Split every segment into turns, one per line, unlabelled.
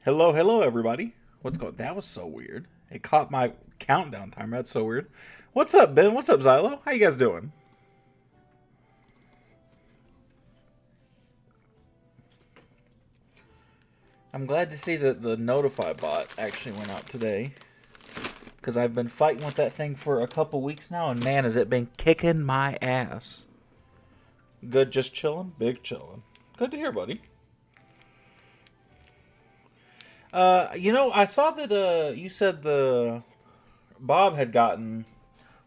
Hello, hello, everybody. What's going? That was so weird. It caught my countdown timer. That's so weird. What's up, Ben? What's up, Xylo? How you guys doing? I'm glad to see that the notify bot actually went out today because I've been fighting with that thing for a couple weeks now, and man, has it been kicking my ass. Good, just chilling, big chilling. Good to hear, buddy. I saw that you said the Bob had gotten.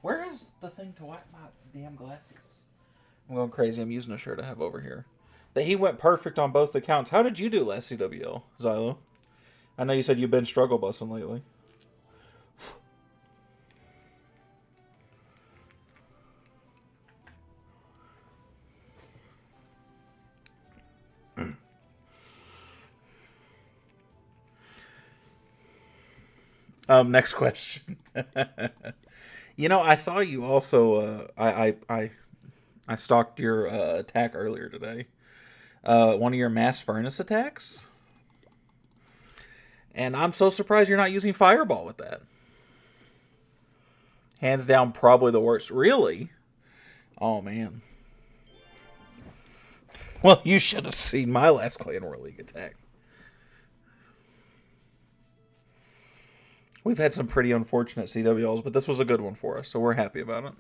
Where is the thing to wipe my damn glasses? I'm going crazy. I'm using a shirt I have over here. That he went perfect on both accounts. How did you do last CWL, Xylo? I know you said you've been struggle bussing lately. Next question. I saw you also. I stalked your attack earlier today. One of your mass furnace attacks, and I'm so surprised you're not using fireball with that. Hands down, probably the worst. Really? Oh man. Well, you should have seen my last Clan War League attack. We've had some pretty unfortunate CWLs, but this was a good one for us, so we're happy about it.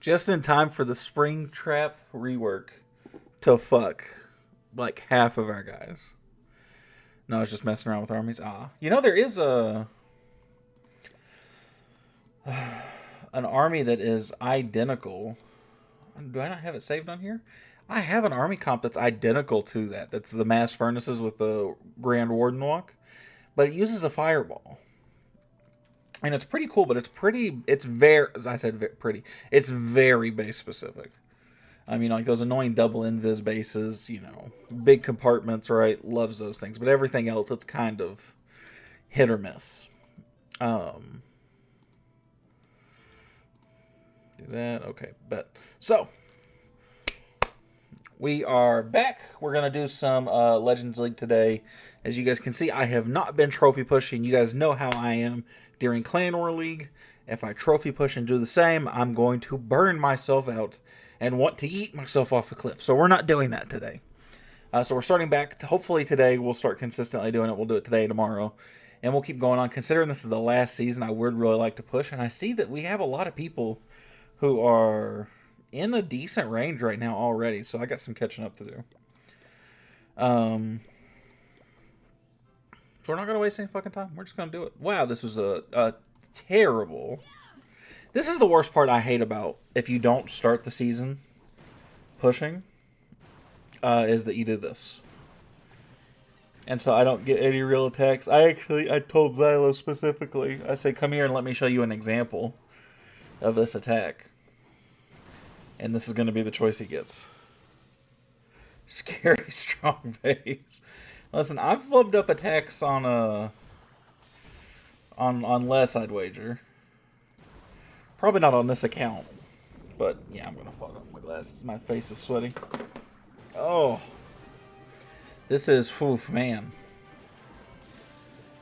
Just in time for the spring trap rework to fuck like half of our guys. No, I was just messing around with armies. There is an army that is identical. Do I not have it saved on here? I have an army comp that's identical to that. That's the mass furnaces with the Grand Warden walk, but it uses a fireball. And it's pretty cool, but it's very, as I said, pretty. It's very base specific. I mean, like those annoying double invis bases, big compartments, right? Loves those things. But everything else, it's kind of hit or miss. Do that. Okay, bet. So, we are back. We're going to do some Legends League today. As you guys can see, I have not been trophy pushing. You guys know how I am during Clan War League. If I trophy push and do the same, I'm going to burn myself out and want to eat myself off a cliff. So we're not doing that today. So we're starting back. Hopefully today we'll start consistently doing it. We'll do it today, tomorrow. And we'll keep going on. Considering this is the last season, I would really like to push. And I see that we have a lot of people who are in a decent range right now already. So I got some catching up to do. So we're not going to waste any fucking time. We're just going to do it. Wow, this was a terrible... This is the worst part I hate about if you don't start the season pushing, is that you do this. And so I don't get any real attacks. I told Xylo specifically, I said, come here and let me show you an example of this attack. And this is going to be the choice he gets. Scary strong base. Listen, I've flubbed up attacks on less, I'd wager. Probably not on this account. But, yeah, I'm going to fuck up my glasses. My face is sweaty. Oh. This is, oof, man.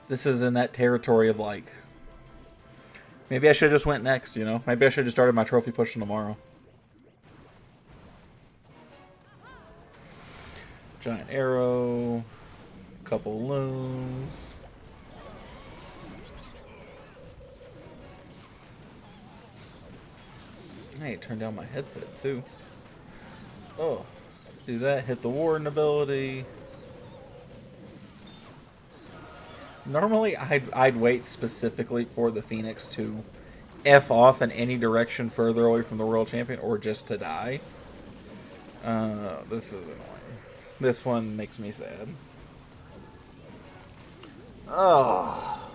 This is in that territory of, like... Maybe I should have just went next, Maybe I should have just started my trophy pushing tomorrow. Giant arrow. Couple loons. I need to turn down my headset too. Oh, do that. Hit the warden ability. Normally, I'd wait specifically for the Phoenix to F off in any direction further away from the world champion or just to die. This is annoying. This one makes me sad. Oh.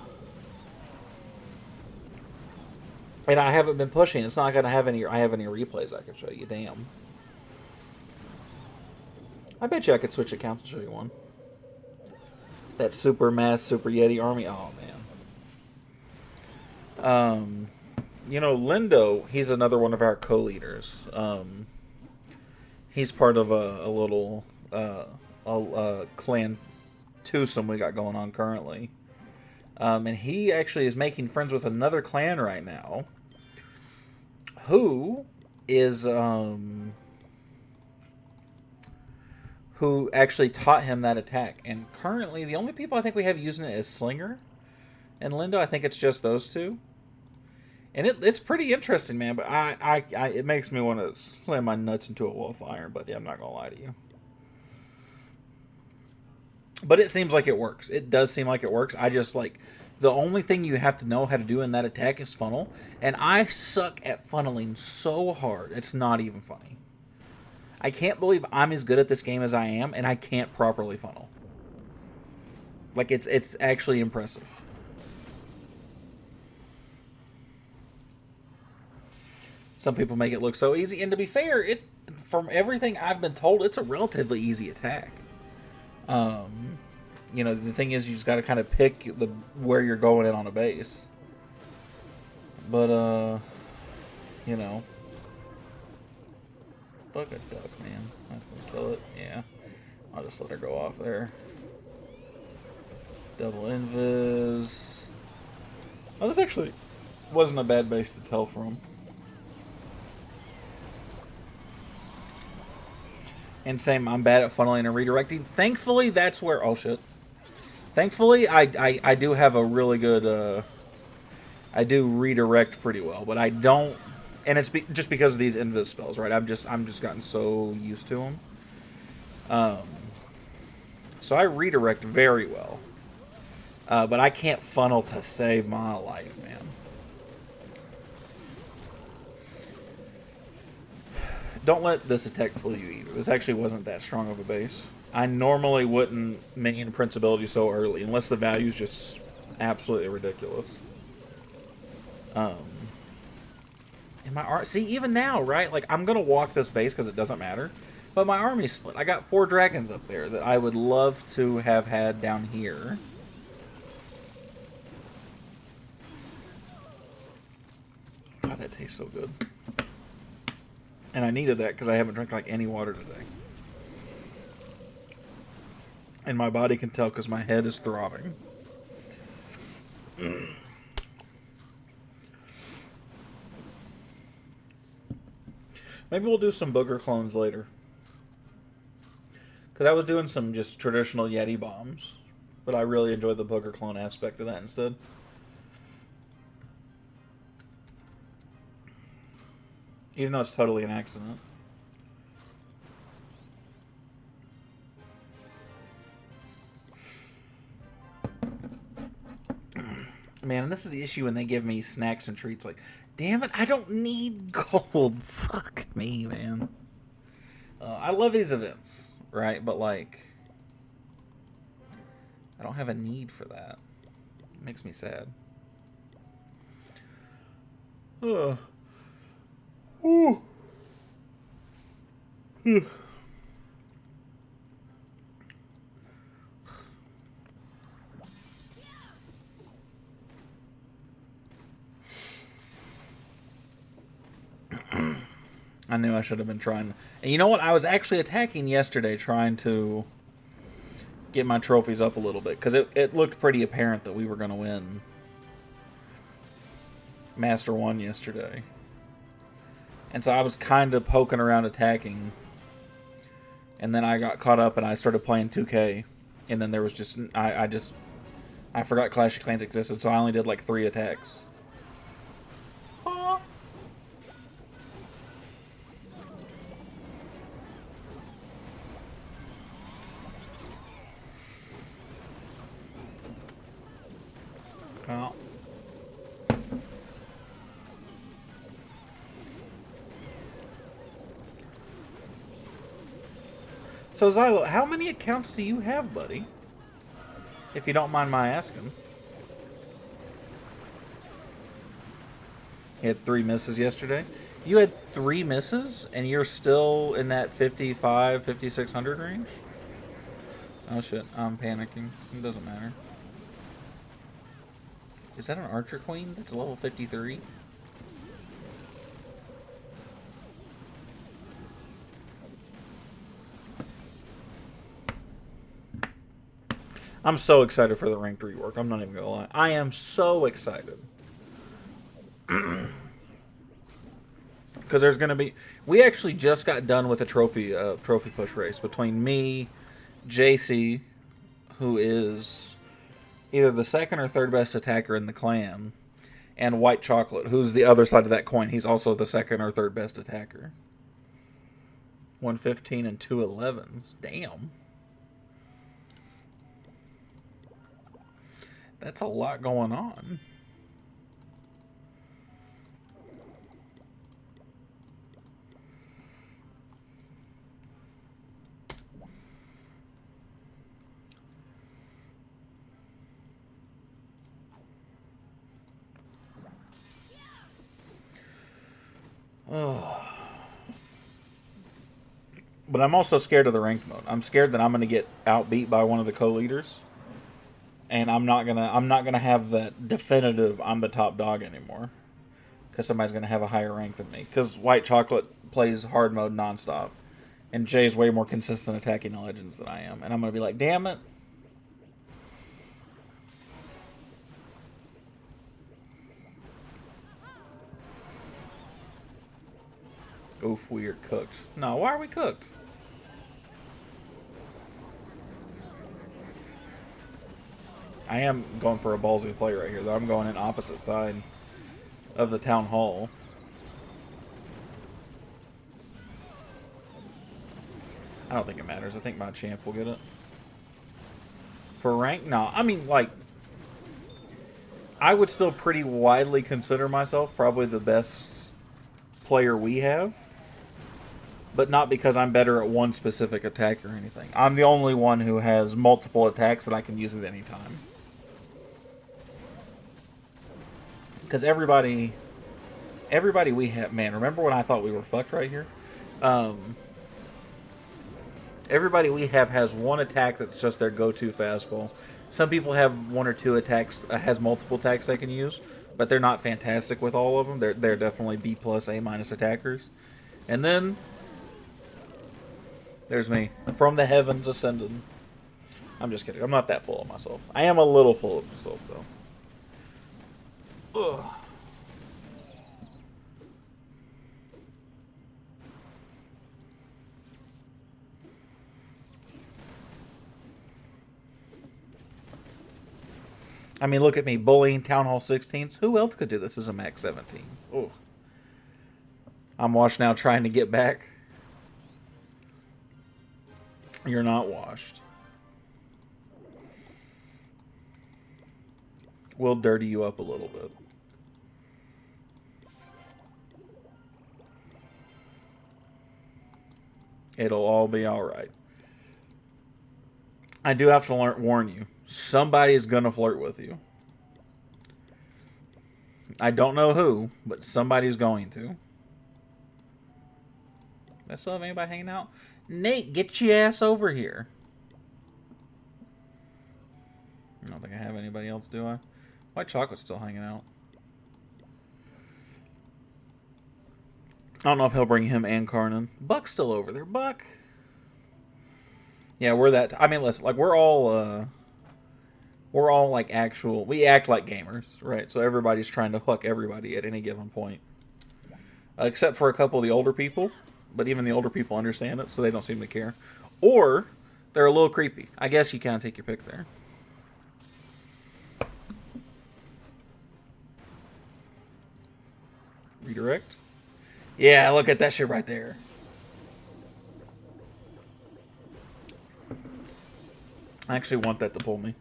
And I haven't been pushing. It's not gonna have any. I have any replays I can show you. Damn. I bet you I could switch accounts and show you one. That super mass super yeti army. Oh man. Lindo. He's another one of our co-leaders. He's part of a little clan twosome we got going on currently. And he actually is making friends with another clan right now. Who is, who actually taught him that attack. And currently, the only people I think we have using it is Slinger and Lindo. I think it's just those two. And it's pretty interesting, man. But it makes me want to slam my nuts into a wall of iron. But yeah, I'm not going to lie to you. But it seems like it works. It does seem like it works. I just, like, the only thing you have to know how to do in that attack is funnel. And I suck at funneling so hard. It's not even funny. I can't believe I'm as good at this game as I am, and I can't properly funnel. Like, it's actually impressive. Some people make it look so easy, and to be fair, from everything I've been told, it's a relatively easy attack. You know, the thing is, you just got to kind of pick where you're going in on a base. But, you know. Fuck a duck, man. That's going to kill it. Yeah. I'll just let her go off there. Double invis. Oh, this actually wasn't a bad base to tell from. And same, I'm bad at funneling and redirecting. Thankfully, that's where... Oh, shit. Thankfully, I do have a really good... I do redirect pretty well, but I don't... And it's just because of these invis spells, right? I'm just gotten so used to them. So I redirect very well. But I can't funnel to save my life, man. Don't let this attack fool you either. This actually wasn't that strong of a base. I normally wouldn't minion Prince ability so early, unless the value is just absolutely ridiculous. And my see, even now, right? Like, I'm gonna walk this base because it doesn't matter. But my army's split. I got 4 dragons up there that I would love to have had down here. God, that tastes so good. And I needed that because I haven't drank like any water today. And my body can tell because my head is throbbing. Maybe we'll do some booger clones later. Because I was doing some just traditional Yeti bombs. But I really enjoyed the booger clone aspect of that instead. Even though it's totally an accident. Man, this is the issue when they give me snacks and treats. Like, damn it, I don't need gold. Fuck me, man. I love these events, right? But, like, I don't have a need for that. It makes me sad. Ugh. Ooh. I knew I should have been trying. And you know what? I was actually attacking yesterday trying to get my trophies up a little bit. Because it looked pretty apparent that we were going to win Master 1 yesterday. And so I was kind of poking around attacking. And then I got caught up and I started playing 2K. And then there was just... I forgot Clash of Clans existed, so I only did like 3 attacks. Well. So, Xylo, how many accounts do you have, buddy? If you don't mind my asking. You had 3 misses yesterday? You had 3 misses, and you're still in that 55, 5600 range? Oh, shit. I'm panicking. It doesn't matter. Is that an Archer Queen that's level 53? I'm so excited for the ranked rework. I'm not even gonna lie. I am so excited. Because there's gonna be. We actually just got done with a trophy push race between me, JC, who is either the second or third best attacker in the clan, and White Chocolate, who's the other side of that coin. He's also the second or third best attacker. 115 and 211s. Damn. That's a lot going on. Oh. But I'm also scared of the ranked mode. I'm scared that I'm going to get outbeat by one of the co-leaders, and I'm not gonna have that definitive I'm the top dog anymore, because somebody's gonna have a higher rank than me. Because White Chocolate plays hard mode nonstop, and Jay's way more consistent attacking the legends than I am, and I'm gonna be like, damn it. Oof, we are cooked. No, why are we cooked? I am going for a ballsy play right here, though. I'm going in opposite side of the town hall. I don't think it matters. I think my champ will get it. For rank? No. I mean, like, I would still pretty widely consider myself probably the best player we have. But not because I'm better at one specific attack or anything. I'm the only one who has multiple attacks that I can use at any time. Because everybody we have... Man, remember when I thought we were fucked right here? Everybody we have has one attack that's just their go-to fastball. Some people have one or two attacks, has multiple attacks they can use, but they're not fantastic with all of them. They're definitely B+, A- attackers. And then... there's me. From the heavens ascended. I'm just kidding. I'm not that full of myself. I am a little full of myself, though. Ugh. I mean, look at me. Bullying Town Hall 16s. Who else could do this as a Max 17? Ugh. I'm washed now trying to get back. You're not washed. We'll dirty you up a little bit. It'll all be alright. I do have to warn you. Somebody's gonna flirt with you. I don't know who, but somebody's going to. I still have anybody hanging out? Nate, get your ass over here. I don't think I have anybody else, do I? White Chocolate's still hanging out. I don't know if he'll bring him and Karnan. Buck's still over there. Buck. Yeah, we're that... I mean, listen, like, we're all like actual... We act like gamers, right? So everybody's trying to hook everybody at any given point. Except for a couple of the older people. But even the older people understand it, so they don't seem to care. Or, they're a little creepy. I guess you kind of take your pick there. Redirect? Yeah, look at that shit right there. I actually want that to pull me.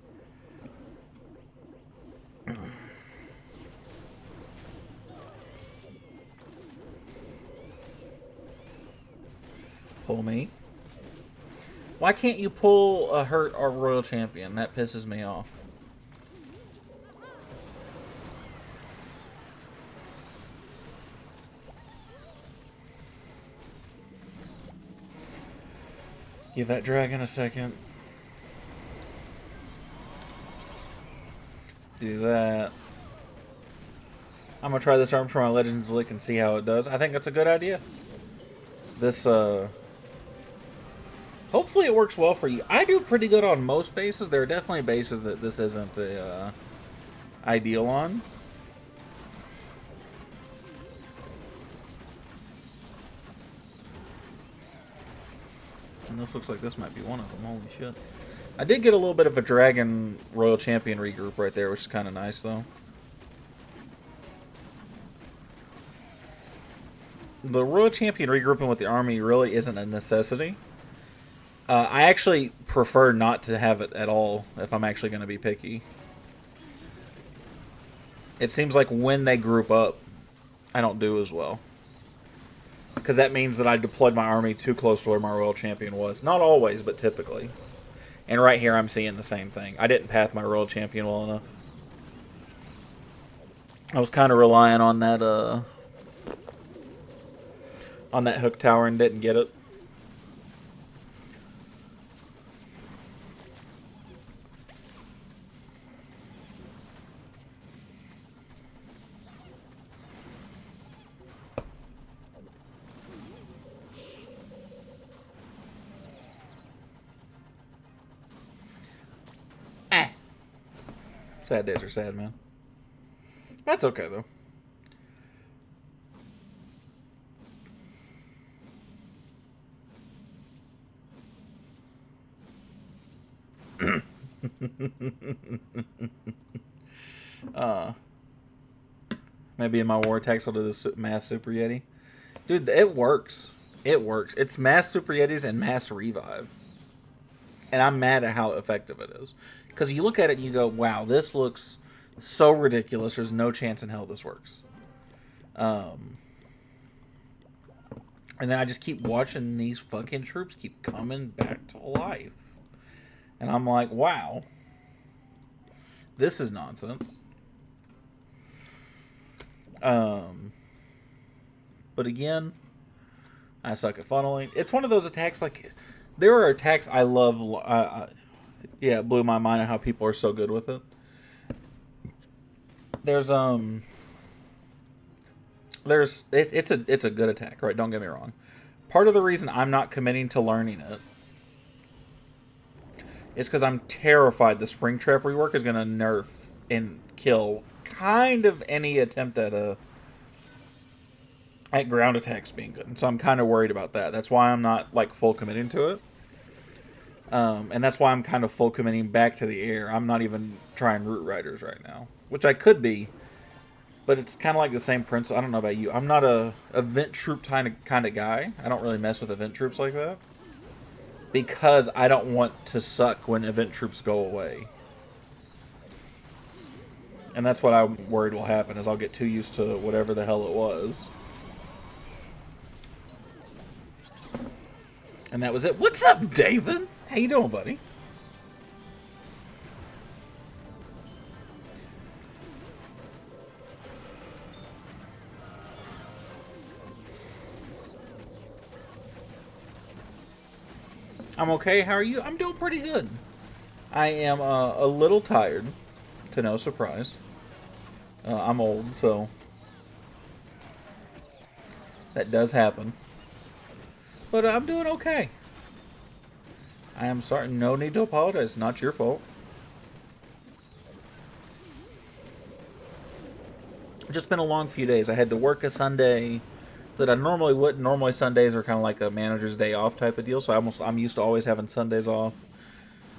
Pull me. Why can't you pull a hurt or royal champion? That pisses me off. Give that dragon a second. Do that. I'm gonna try this arm for my Legends Lick and see how it does. I think that's a good idea. This Hopefully it works well for you. I do pretty good on most bases. There are definitely bases that this isn't ideal on. And this looks like this might be one of them. Holy shit. I did get a little bit of a Dragon Royal Champion regroup right there, which is kind of nice, though. The Royal Champion regrouping with the army really isn't a necessity. I actually prefer not to have it at all if I'm actually going to be picky. It seems like when they group up, I don't do as well. Because that means that I deployed my army too close to where my Royal Champion was. Not always, but typically. And right here I'm seeing the same thing. I didn't path my Royal Champion well enough. I was kind of relying on that hook tower and didn't get it. Sad days are sad, man. That's okay, though. Maybe in my war attacks I'll do this mass Super Yeti. Dude, it works. It works. It's mass Super Yetis and mass revive. And I'm mad at how effective it is. Because you look at it and you go, wow, this looks so ridiculous. There's no chance in hell this works. And then I just keep watching these fucking troops keep coming back to life. And I'm like, wow. This is nonsense. But again, I suck at funneling. It's one of those attacks, like, there are attacks I love. Yeah, it blew my mind at how people are so good with it. It's a good attack, right? Don't get me wrong. Part of the reason I'm not committing to learning it is because I'm terrified the Springtrap rework is going to nerf and kill kind of any attempt at ground attacks being good. And so I'm kind of worried about that. That's why I'm not like full committing to it. And that's why I'm kind of full committing back to the air. I'm not even trying Root Riders right now, which I could be, but it's kind of like the same principle. I don't know about you. I'm not a event troop kind of guy. I don't really mess with event troops like that because I don't want to suck when event troops go away. And that's what I'm worried will happen, is I'll get too used to whatever the hell it was. And that was it. What's up, David? How you doing, buddy? I'm okay. How are you? I'm doing pretty good. I am a little tired, to no surprise. I'm old, so that does happen. But I'm doing okay. I am sorry. No need to apologize. Not your fault. Just been a long few days. I had to work a Sunday that I normally wouldn't. Normally Sundays are kind of like a manager's day off type of deal. So I'm used to always having Sundays off.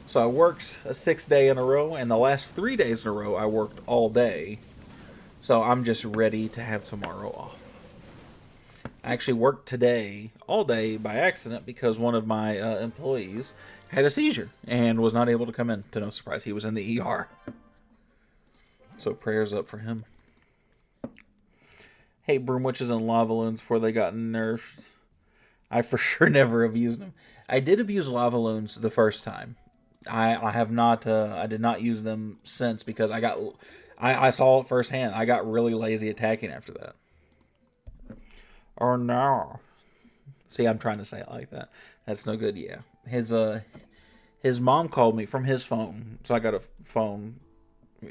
So I worked a 6th day in a row, and the last 3 days in a row I worked all day. So I'm just ready to have tomorrow off. I actually worked today all day by accident because one of my employees had a seizure and was not able to come in. To no surprise, he was in the ER. So prayers up for him. Hey, Broom Witches and Lava Loons before they got nerfed. I for sure never abused them. I did abuse Lava Loons the first time. I have not. I did not use them since because I saw it firsthand. I got really lazy attacking after that. Or no. See, I'm trying to say it like that. That's no good, yeah. His mom called me from his phone. So I got a phone.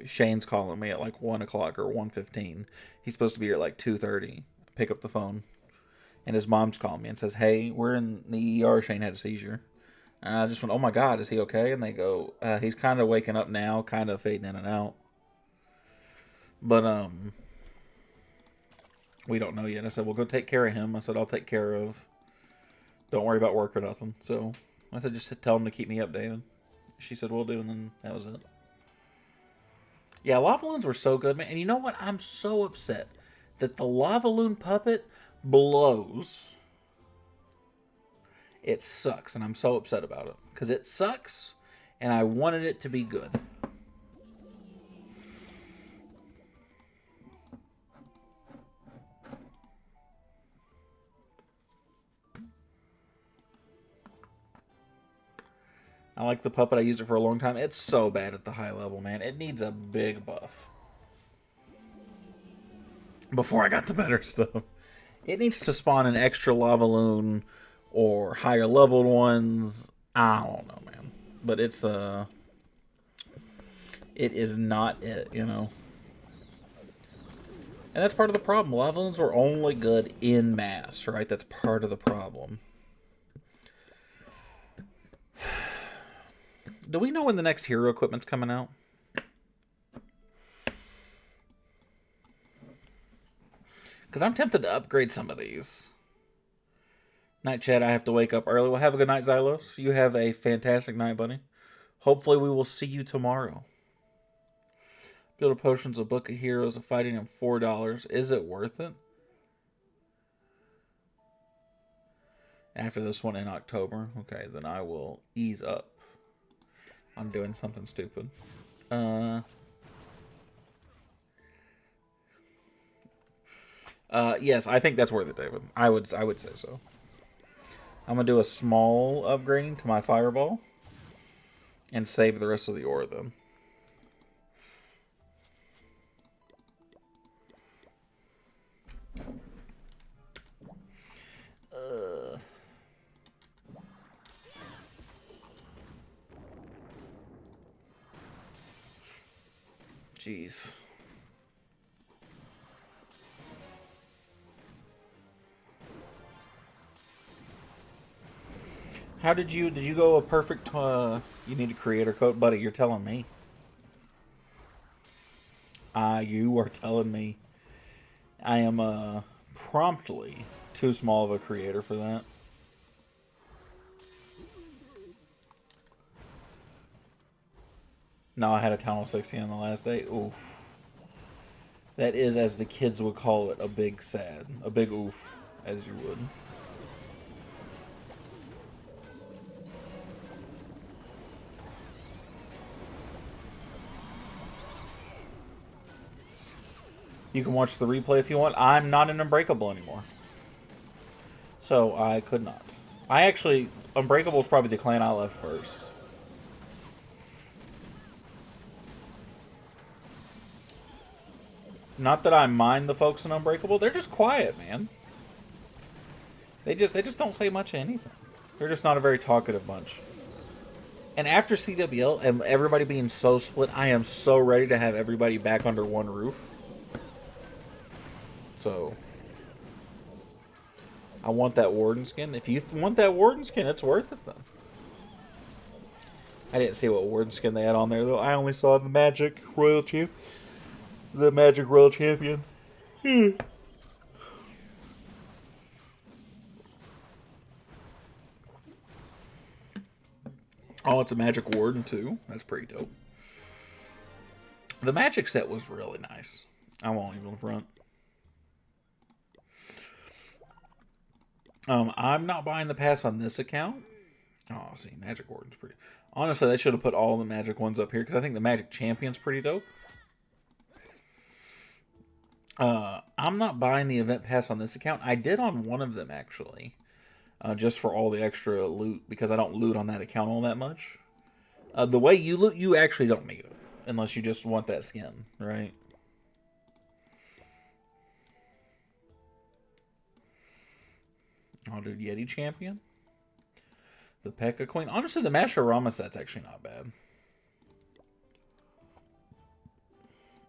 Shane's calling me at like 1 o'clock or 1:15. He's supposed to be here at like 2:30. Pick up the phone. And his mom's calling me and says, hey, we're in the ER. Shane had a seizure. And I just went, oh my God, is he okay? And they go, he's kind of waking up now, kind of fading in and out. But, we don't know yet. I said, well, go take care of him. I said, I'll take care of. Don't worry about work or nothing. So I said, just tell him to keep me updated. She said, we'll do. And then that was it. Yeah, lava loons were so good, man. And you know what? I'm so upset that the lava loon puppet blows. It sucks, and I'm so upset about it. Because it sucks, and I wanted it to be good. I like the puppet. I used it for a long time. It's so bad at the high level, man. It needs a big buff. Before I got the better stuff. It needs to spawn an extra lava loon or higher leveled ones. I don't know, man. But it's it is not it, you know. And that's part of the problem. Lava loons are only good in mass, right? That's part of the problem. Do we know when the next hero equipment's coming out? Because I'm tempted to upgrade some of these. Night chat, I have to wake up early. Well, have a good night, Xylos. You have a fantastic night, buddy. Hopefully we will see you tomorrow. Build a potions, a book of heroes, a fighting, and $4. Is it worth it? After this one in October. Okay, then I will ease up. I'm doing something stupid. Yes, I think that's worth it, David. I would say so. I'm gonna do a small upgrading to my fireball and save the rest of the ore then. Jeez. How did you go a perfect, you need a creator code? Buddy, you're telling me. You are telling me. I am, promptly too small of a creator for that. No, I had a town of 60 on the last day. Oof. That is, as the kids would call it, a big sad. A big oof, as you would. You can watch the replay if you want. I'm not in Unbreakable anymore. So I could not. Unbreakable is probably the clan I left first. Not that I mind the folks in Unbreakable. They're just quiet, man. They just don't say much of anything. They're just not a very talkative bunch. And after CWL and everybody being so split, I am so ready to have everybody back under one roof. So I want that Warden skin. If you want that Warden skin, it's worth it then. I didn't see what Warden skin they had on there though. I only saw the Magic Royal Champ. The Magic Royal Champion. Oh, it's a Magic Warden too. That's pretty dope. The Magic set was really nice. I won't even front. I'm not buying the pass on this account. Oh, see, Magic Warden's pretty. Honestly, they should have put all the Magic ones up here because I think the Magic Champion's pretty dope. I'm not buying the event pass on this account. I did on one of them, actually. Just for all the extra loot, because I don't loot on that account all that much. The way you loot, you actually don't need it. Unless you just want that skin, right? I'll do Yeti Champion. The P.E.K.K.A. Queen. Honestly, the Masharama set's actually not bad.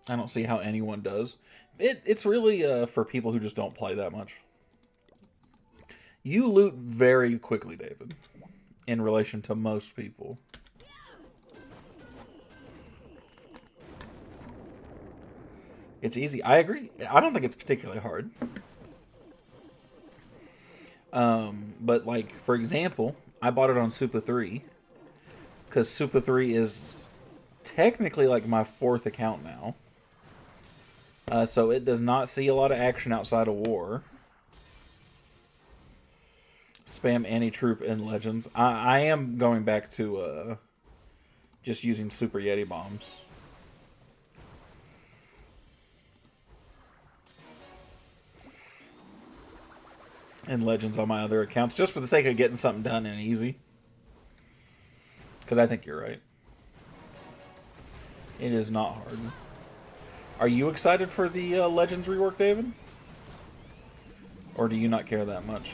I don't see how anyone does. It's really for people who just don't play that much. You loot very quickly, David. in relation to most people. It's easy. I agree. I don't think it's particularly hard. But like, for example, I bought it on Super 3 because Super 3 is technically like my 4th account now. So it does not see a lot of action outside of war. Spam any troop in Legends. I am going back to just using Super Yeti bombs. And Legends on my other accounts, just for the sake of getting something done and easy. Because I think you're right. It is not hard. Are you excited for the Legends rework, David? Or do you not care that much?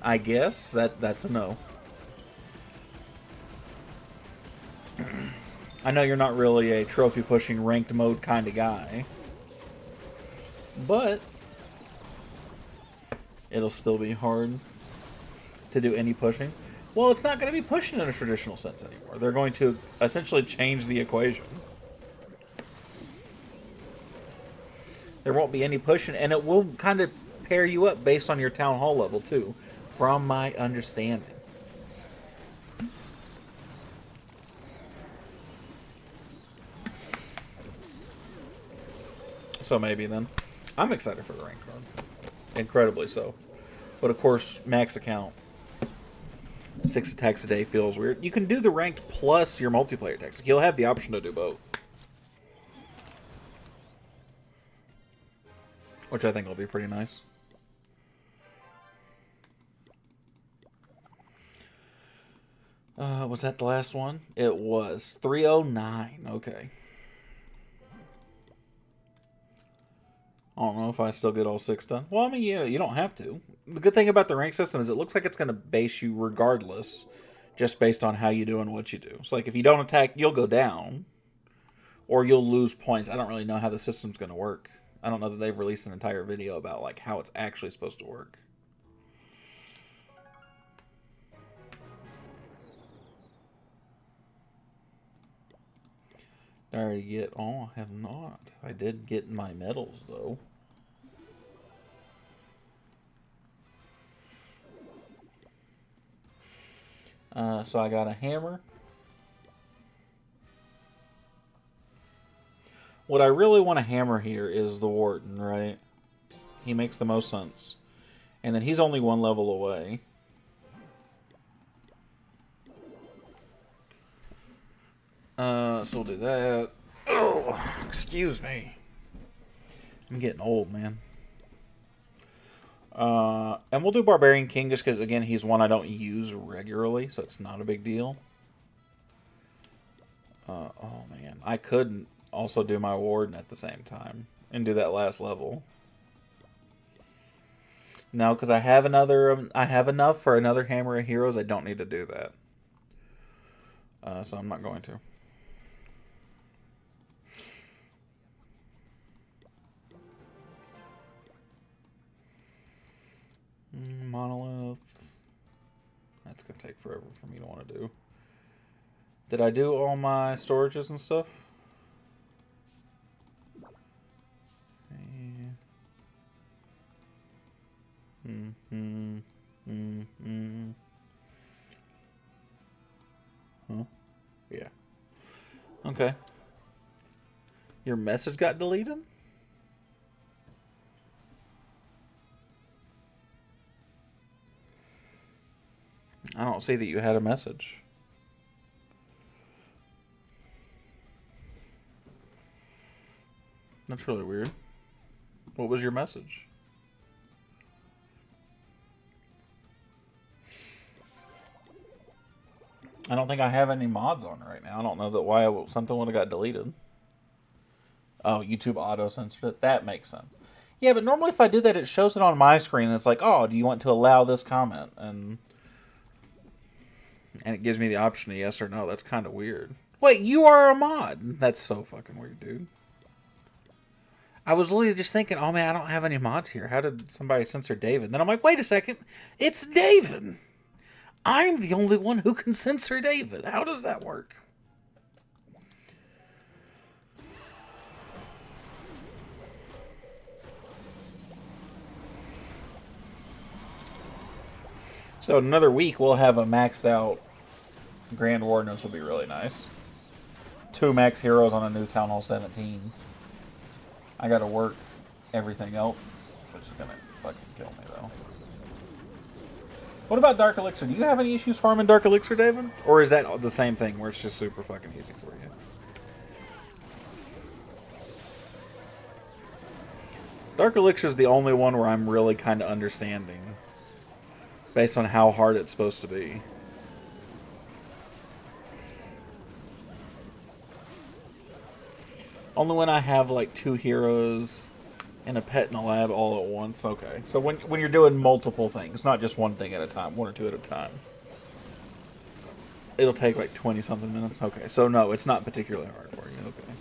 I guess that's a no. I know you're not really a trophy pushing ranked mode kind of guy, but it'll still be hard to do any pushing. Well, it's not going to be pushing in a traditional sense anymore. They're going to essentially change the equation. There won't be any pushing, and it will kind of pair you up based on your town hall level too, from my understanding. So maybe then. I'm excited for the ranked mode. Incredibly so. But of course, max account. 6 attacks a day feels weird. You can do the ranked plus your multiplayer attacks. You'll have the option to do both. Which I think will be pretty nice. Was that the last one? It was 309. Okay. I don't know if I still get all 6 done. Well, I mean, yeah, you don't have to. The good thing about the rank system is it looks like it's going to base you regardless, just based on how you do and what you do. So, like, if you don't attack, you'll go down, or you'll lose points. I don't really know how the system's going to work. I don't know that they've released an entire video about, like, how it's actually supposed to work. Did I already get... Oh, I have not. I did get my medals, though. So I got a hammer. What I really want to hammer here is the Warden, right? He makes the most sense. And then he's only 1 level away. So we'll do that. Oh, excuse me. I'm getting old, man. And we'll do Barbarian King just because, again, he's one I don't use regularly, so it's not a big deal. Oh, man. I could also do my Warden at the same time and do that last level. No, because I have another. I have enough for another Hammer of Heroes. I don't need to do that. So I'm not going to. Monolith. That's going to take forever for me to want to do. Did I do all my storages and stuff? Huh? Yeah. Okay. Your message got deleted? I don't see that you had a message. That's really weird. What was your message? I don't think I have any mods on right now. I don't know that why something would have got deleted. Oh, YouTube auto censored it. That makes sense. Yeah, but normally if I do that, it shows it on my screen. And it's like, oh, do you want to allow this comment? And it gives me the option of yes or no. That's kind of weird. Wait, you are a mod. That's so fucking weird, dude. I was literally just thinking, oh man, I don't have any mods here. How did somebody censor David? Then I'm like, wait a second, it's David. I'm the only one who can censor David. How does that work? So in another week, we'll have a maxed out Grand Warden, which will be really nice. 2 max heroes on a new Town Hall 17. I gotta work everything else, which is gonna fucking kill me though. What about Dark Elixir? Do you have any issues farming Dark Elixir, David? Or is that the same thing where it's just super fucking easy for you? Dark Elixir is the only one where I'm really kind of understanding. Based on how hard it's supposed to be. Only when I have like 2 heroes and a pet in a lab all at once. Okay. So when you're doing multiple things, not just one thing at a time, 1 or 2 at a time. It'll take like 20 something minutes. Okay. So no, it's not particularly hard for you. Okay.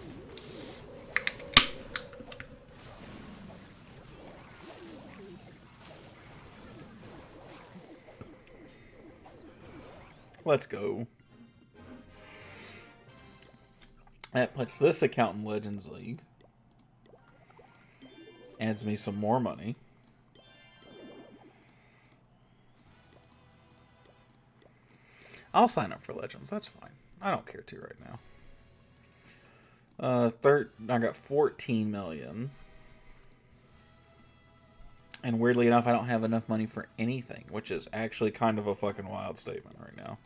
Let's go. That puts this account in Legends League. Adds me some more money. I'll sign up for Legends. That's fine. I don't care to right now. I got 14 million. And weirdly enough, I don't have enough money for anything, which is actually kind of a fucking wild statement right now.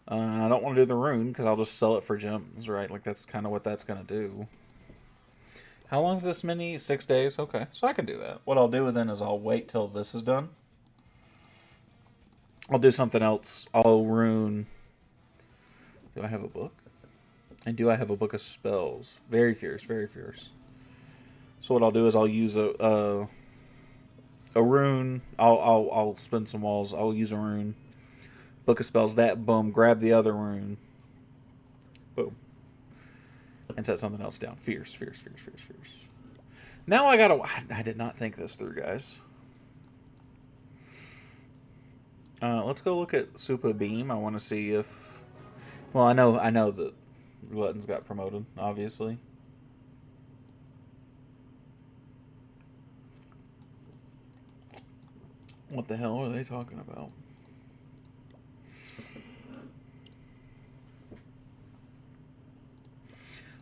I don't want to do the rune because I'll just sell it for gems, right? Like that's kind of what that's going to do. How long is this mini? 6 days? Okay, so I can do that. What I'll do then is I'll wait till this is done. I'll do something else. I'll rune. Do I have a book? And do I have a book of spells? Very fierce, very fierce. So what I'll do is I'll use a rune. I'll spin some walls. I'll use a rune. Book of spells. That boom. Grab the other rune. Boom. And set something else down. Fierce, fierce, fierce, fierce, fierce. Now I gotta. I did not think this through, guys. Let's go look at Super Beam. I want to see if. Well, I know that Glutton's got promoted, obviously. What the hell are they talking about?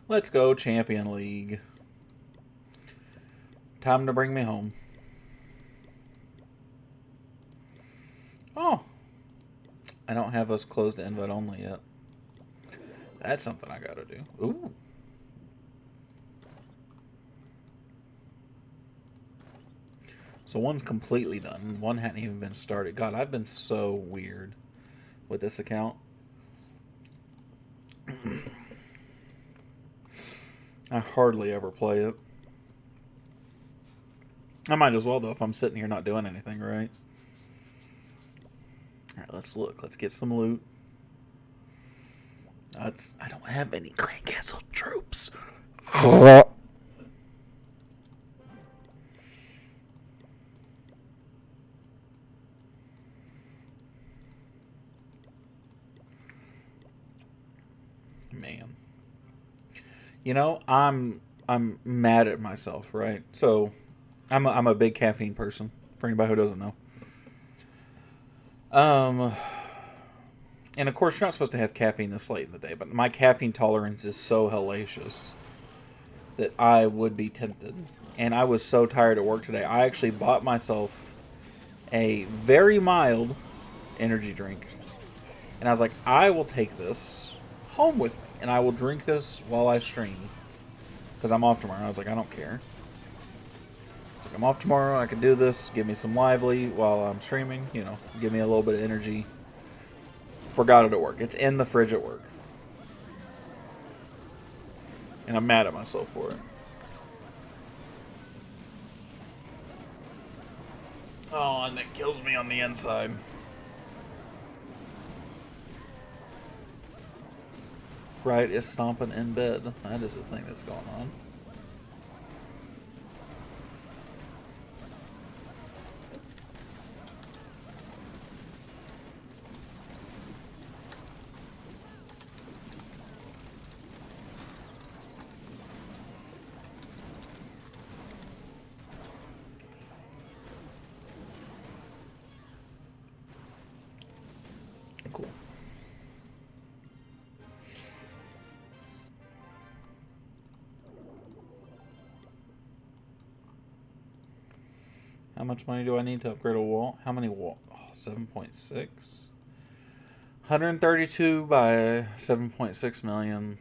Let's go Champion League. Time to bring me home. Oh. I don't have us closed to invite only yet. That's something I gotta do. Ooh. So one's completely done. One hadn't even been started. God, I've been so weird with this account. I hardly ever play it. I might as well, though, if I'm sitting here not doing anything, right? Alright, let's look. Let's get some loot. I don't have any Clan Castle troops. Man. You know, I'm mad at myself, right? So, I'm a big caffeine person, for anybody who doesn't know. And of course, you're not supposed to have caffeine this late in the day, but my caffeine tolerance is so hellacious that I would be tempted. And I was so tired at work today, I actually bought myself a very mild energy drink. And I was like, I will take this home with me, and I will drink this while I stream. Because I'm off tomorrow. And I was like, I don't care. It's like, I'm off tomorrow, I can do this, give me some lively while I'm streaming, you know, give me a little bit of energy. Forgot it at work. It's in the fridge at work. And I'm mad at myself for it. Oh, and that kills me on the inside. Right is stomping in bed. That is the thing that's going on. Cool. How much money do I need to upgrade a wall? How many wall? Oh, 7.6. 132 by 7.6 million.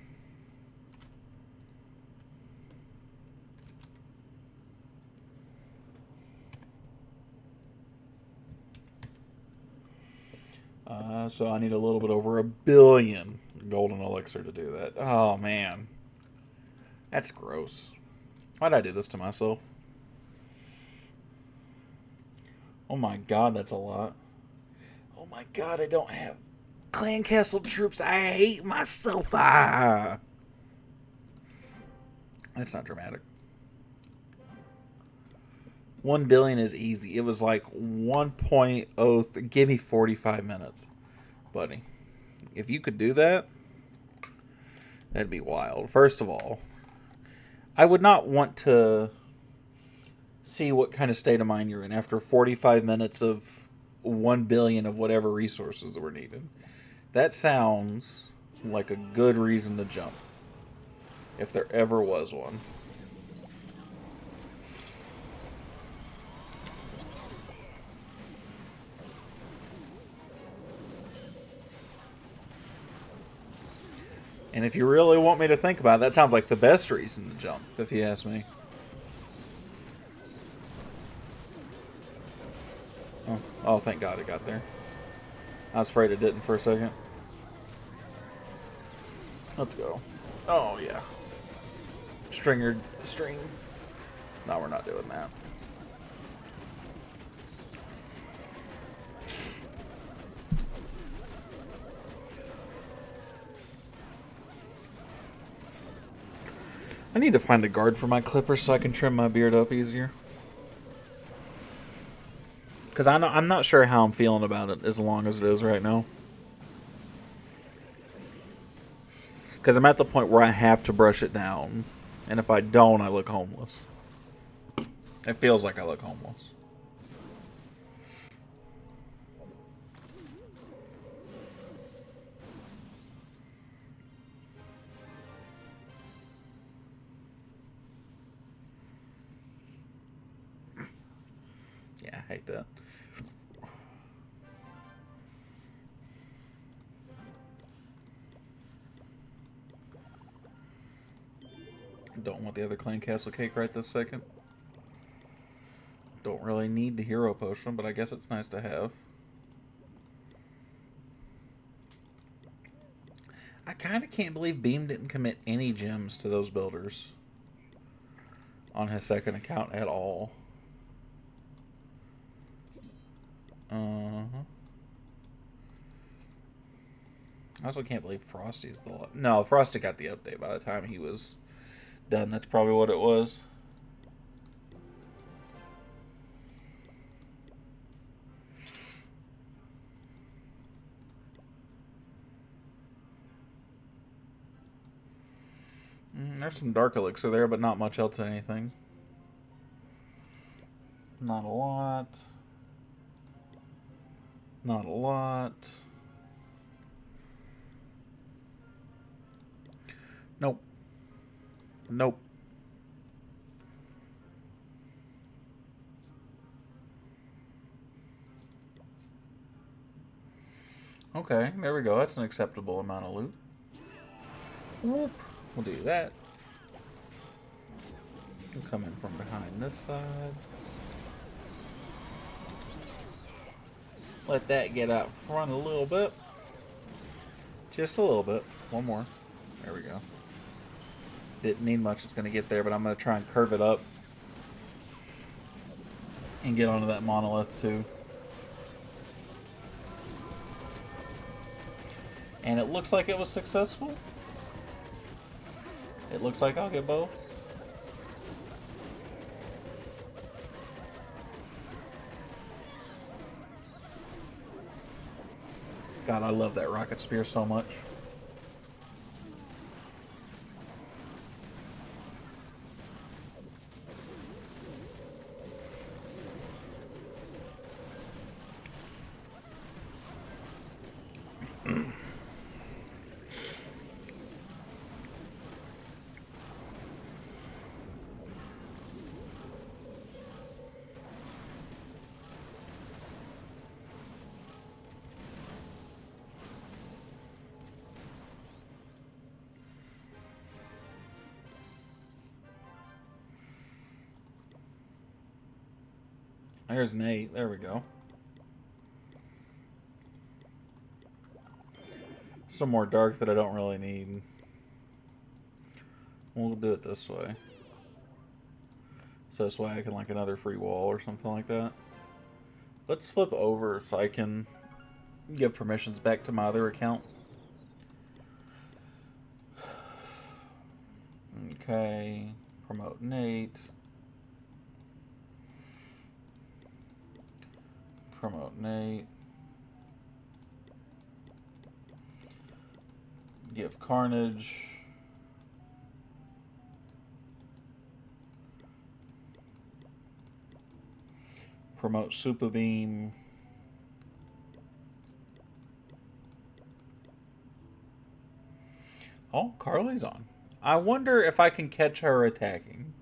So I need a little bit over 1 billion golden elixir to do that. Oh, man. That's gross. Why'd I do this to myself? Oh my god, that's a lot. Oh my god, I don't have clan castle troops. I hate myself. Ah. That's not dramatic. 1 billion is easy. It was like 1.0. Give me 45 minutes, buddy. If you could do that, that'd be wild. First of all, I would not want to see what kind of state of mind you're in after 45 minutes of 1 billion of whatever resources that were needed. That sounds like a good reason to jump, if there ever was one. And if you really want me to think about it, that sounds like the best reason to jump, if you ask me. Oh, thank God it got there. I was afraid it didn't for a second. Let's go. Oh, yeah. String. No, we're not doing that. I need to find a guard for my clippers so I can trim my beard up easier. Because I'm not sure how I'm feeling about it as long as it is right now. Because I'm at the point where I have to brush it down. And if I don't, I look homeless. It feels like I look homeless. Yeah, I hate that. Don't want the other clan castle cake right this second. Don't really need the hero potion, but I guess it's nice to have. I kind of can't believe Beam didn't commit any gems to those builders on his second account at all. I also can't believe Frosty's the... No, Frosty got the update by the time he was done. That's probably what it was. There's some dark elixir there, but not much else in anything. Not a lot. Not a lot. Nope. Nope. Okay, there we go. That's an acceptable amount of loot. Whoop. We'll do that. We'll come in from behind this side. Let that get out front a little bit. Just a little bit. One more. There we go. Didn't need much. It's going to get there, but I'm going to try and curve it up and get onto that monolith too. And it looks like it was successful. It looks like I'll get both. God, I love that rocket spear so much. There's Nate. There we go. Some more dark that I don't really need. We'll do it this way. So this way I can like another free wall or something like that. Let's flip over so I can give permissions back to my other account. Okay. Promote Nate. Promote Nate. Give Carnage. Promote Super Beam. Oh, Carly's on. I wonder if I can catch her attacking.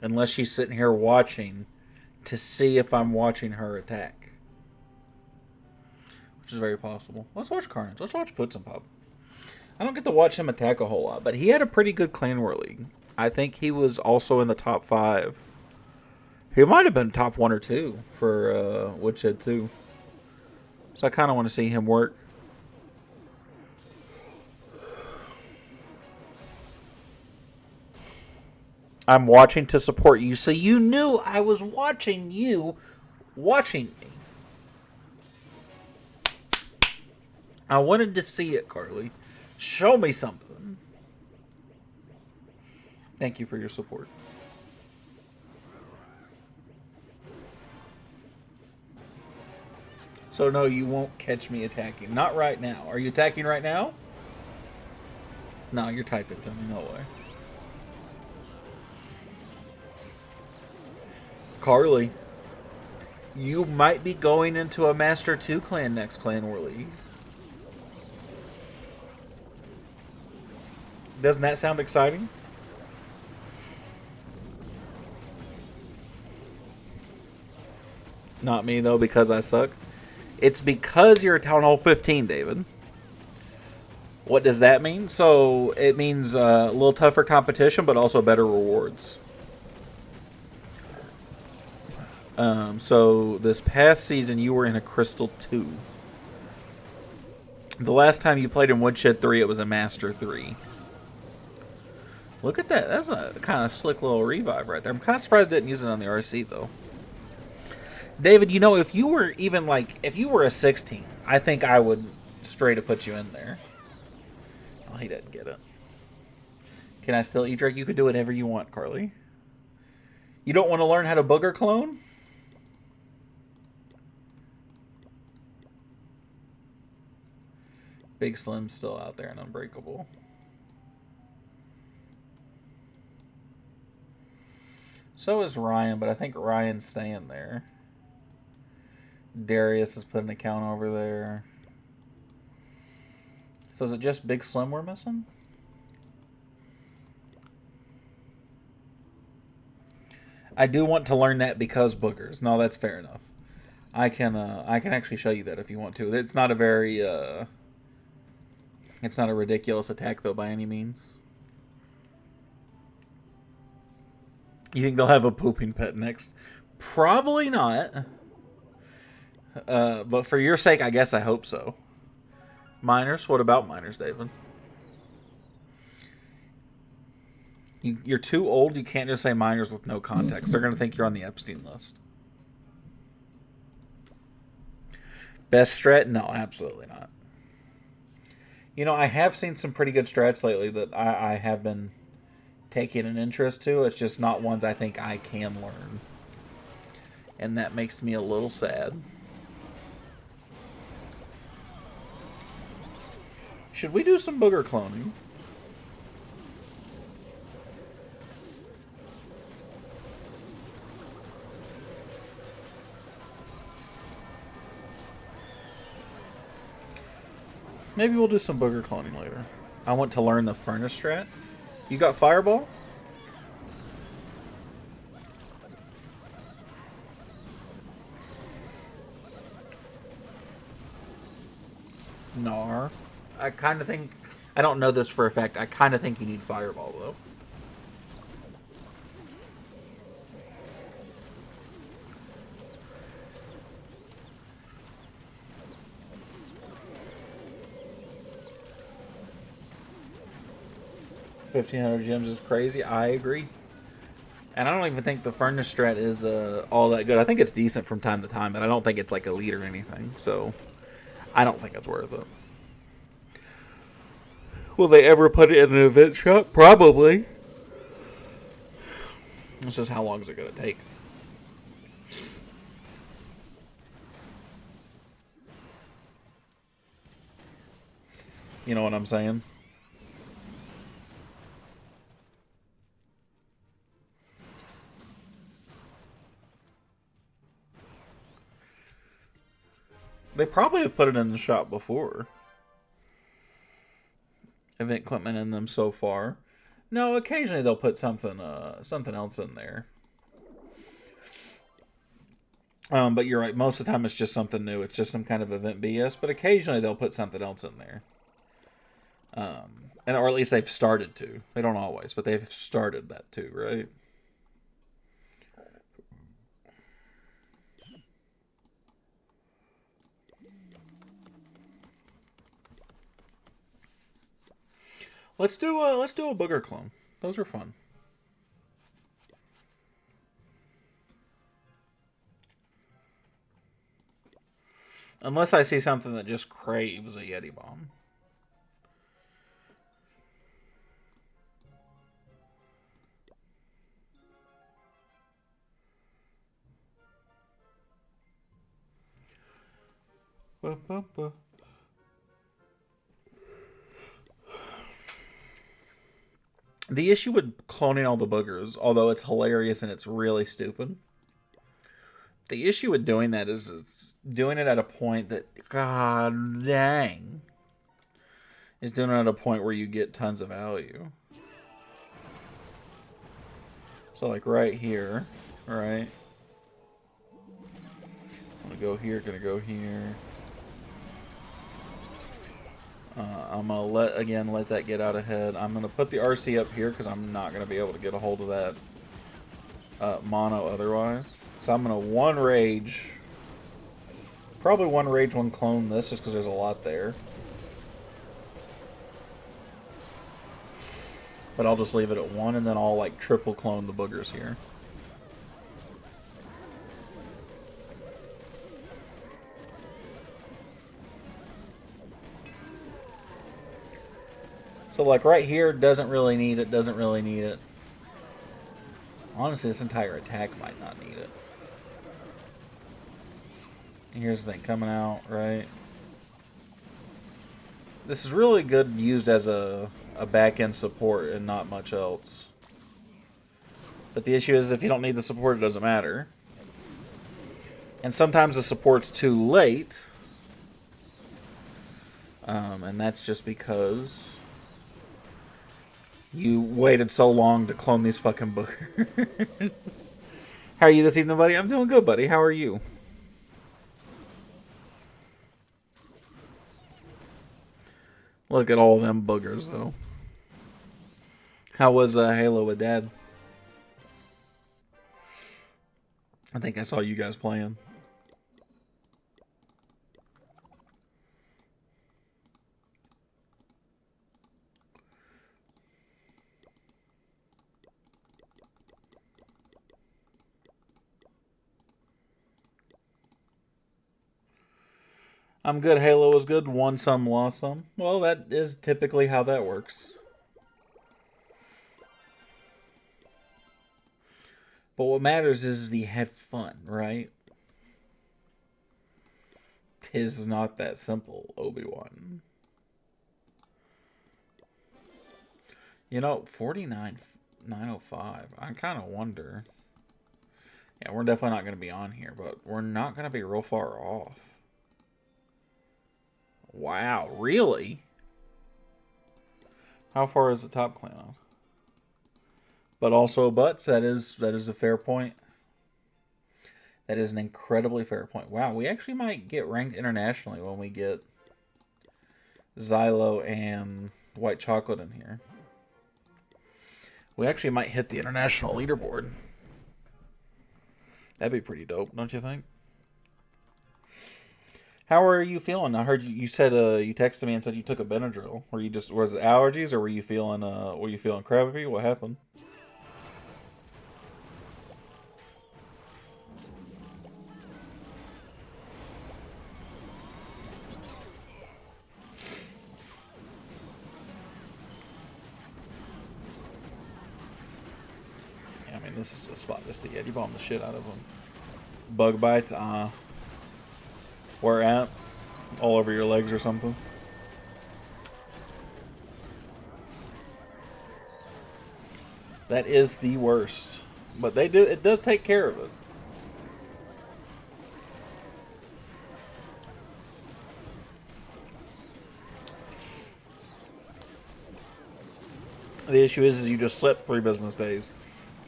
Unless she's sitting here watching to see if I'm watching her attack. Which is very possible. Let's watch Carnage. Let's watch Puts and Pop. I don't get to watch him attack a whole lot, but he had a pretty good Clan War League. I think he was also in the top 5. He might have been top 1 or 2 for Woodshed 2. So I kind of want to see him work. I'm watching to support you. So you knew I was watching you watching me. I wanted to see it, Carly. Show me something. Thank you for your support. So no, you won't catch me attacking. Not right now. Are you attacking right now? No, you're typing to me. No way. Carly, you might be going into a Master 2 clan next Clan War League. Doesn't that sound exciting? Not me, though, because I suck. It's because you're a Town Hall 15, David. What does that mean? So, it means a little tougher competition, but also better rewards. So, this past season, you were in a Crystal 2. The last time you played in Woodshed 3, it was a Master 3. Look at that. That's a kind of slick little revive right there. I'm kind of surprised I didn't use it on the RC, though. David, you know, if you were even like, if you were a 16, I think I would straight up put you in there. Oh, he didn't get it. Can I still eat Drake? You could do whatever you want, Carly. You don't want to learn how to booger clone? Big Slim's still out there and unbreakable. So is Ryan, but I think Ryan's staying there. Darius has put an account over there. So is it just Big Slim we're missing? I do want to learn that because boogers. No, that's fair enough. I can actually show you that if you want to. It's not a very it's not a ridiculous attack though by any means. You think they'll have a pooping pet next? Probably not. But for your sake, I guess I hope so. Minors? What about minors, David? You're too old. You can't just say minors with no context. They're going to think you're on the Epstein list. Best strat? No, absolutely not. You know, I have seen some pretty good strats lately that I have been taking an interest to. It's just not ones I think I can learn. And that makes me a little sad. Should we do some booger cloning? Maybe we'll do some booger cloning later. I want to learn the furnace strat. You got fireball? Nar. I kind of think... I don't know this for a fact. I kind of think you need fireball, though. $1,500 gems is crazy. I agree. And I don't even think the furnace strat is all that good. I think it's decent from time to time, but I don't think it's like elite or anything. So I don't think it's worth it. Will they ever put it in an event shop? Probably. It's just how long is it going to take? You know what I'm saying? They probably have put it in the shop before. Event equipment in them so far. No, occasionally they'll put something else in there. But you're right. Most of the time it's just something new. It's just some kind of event BS. But occasionally they'll put something else in there. Or at least they've started to. They don't always, but they've started that too, right? Let's do a booger clone. Those are fun. Unless I see something that just craves a Yeti bomb. The issue with cloning all the boogers, although it's hilarious and it's really stupid, the issue with doing that is it's doing it at a point that, god dang, is doing it at a point where you get tons of value. So like right here, right? Gonna go here, gonna go here. I'm gonna let that get out ahead. I'm gonna put the RC up here because I'm not gonna be able to get a hold of that mono otherwise. So I'm gonna one rage, probably one rage, one clone this just because there's a lot there. But I'll just leave it at one and then I'll like triple clone the boogers here. So like right here, doesn't really need it, doesn't really need it. Honestly, this entire attack might not need it. Here's the thing, coming out, right? This is really good used as a back-end support and not much else. But the issue is if you don't need the support, it doesn't matter. And sometimes the support's too late. And that's just because you waited so long to clone these fucking boogers. How are you this evening, buddy? I'm doing good, buddy. How are you? Look at all them boogers, though. How was Halo with Dad? I think I saw you guys playing. I'm good. Halo was good. Won some, lost some. Well, that is typically how that works. But what matters is he had fun, right? 'Tis not that simple, Obi-Wan. You know, 49,905. I kind of wonder. Yeah, we're definitely not going to be on here, but we're not going to be real far off. Wow, really? How far is the top clan off? But also butts, that is a fair point. That is an incredibly fair point. Wow, we actually might get ranked internationally when we get Xylo and White Chocolate in here. We actually might hit the international leaderboard. That'd be pretty dope, don't you think? How are you feeling? I heard you said you texted me and said you took a Benadryl. Was it allergies or were you feeling crappy? What happened? Yeah, I mean this is a spot just to get. You bomb the shit out of them. Bug bites, where at? All over your legs or something? That is the worst. But it does take care of it. The issue is you just slept 3 business days.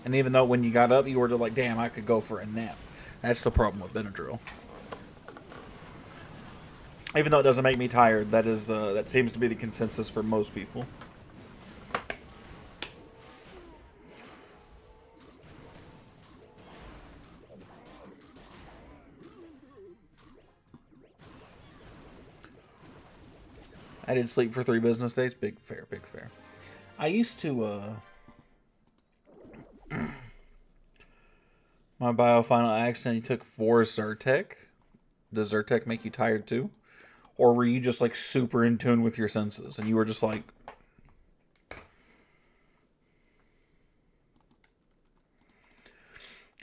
And even though when you got up you were like, damn, I could go for a nap. That's the problem with Benadryl. Even though it doesn't make me tired, that seems to be the consensus for most people. I did sleep for 3 business days. Big fair, big fair. I used to, my biofinal accident, you took 4 Zyrtec. Does Zyrtec make you tired too? Or were you just like super in tune with your senses and you were just like...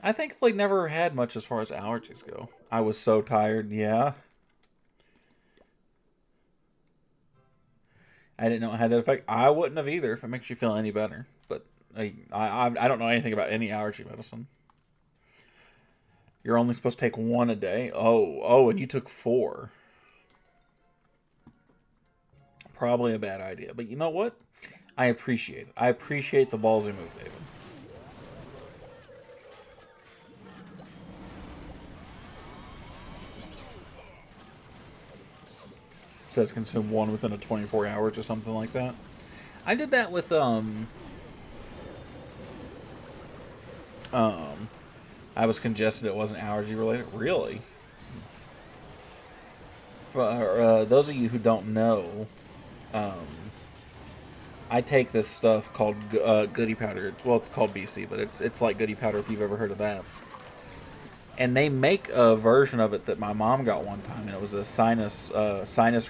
I thankfully never had much as far as allergies go. I was so tired, yeah. I didn't know it had that effect. I wouldn't have either if it makes you feel any better. But I don't know anything about any allergy medicine. You're only supposed to take 1 a day? Oh, and you took 4. Probably a bad idea. But you know what? I appreciate it. I appreciate the ballsy move, David. It says consume 1 within a 24 hours or something like that. I did that with I was congested. It wasn't allergy related. Really? For those of you who don't know, I take this stuff called Goody Powder. It's called BC, but it's like Goody Powder if you've ever heard of that. And they make a version of it that my mom got one time, and it was a sinus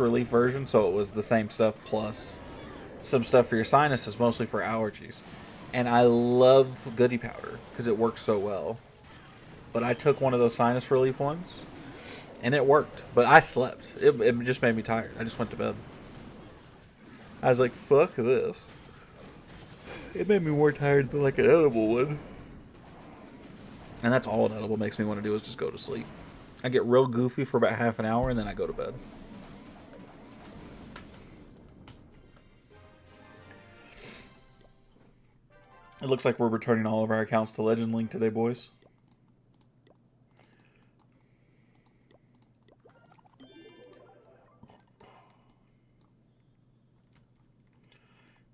relief version. So it was the same stuff plus some stuff for your sinuses, mostly for allergies. And I love Goody Powder because it works so well. But I took one of those sinus relief ones, and it worked. But I slept. It just made me tired. I just went to bed. I was like, fuck this. It made me more tired than like an edible would. And that's all an edible makes me want to do is just go to sleep. I get real goofy for about half an hour, and then I go to bed. It looks like we're returning all of our accounts to Legend Link today, boys.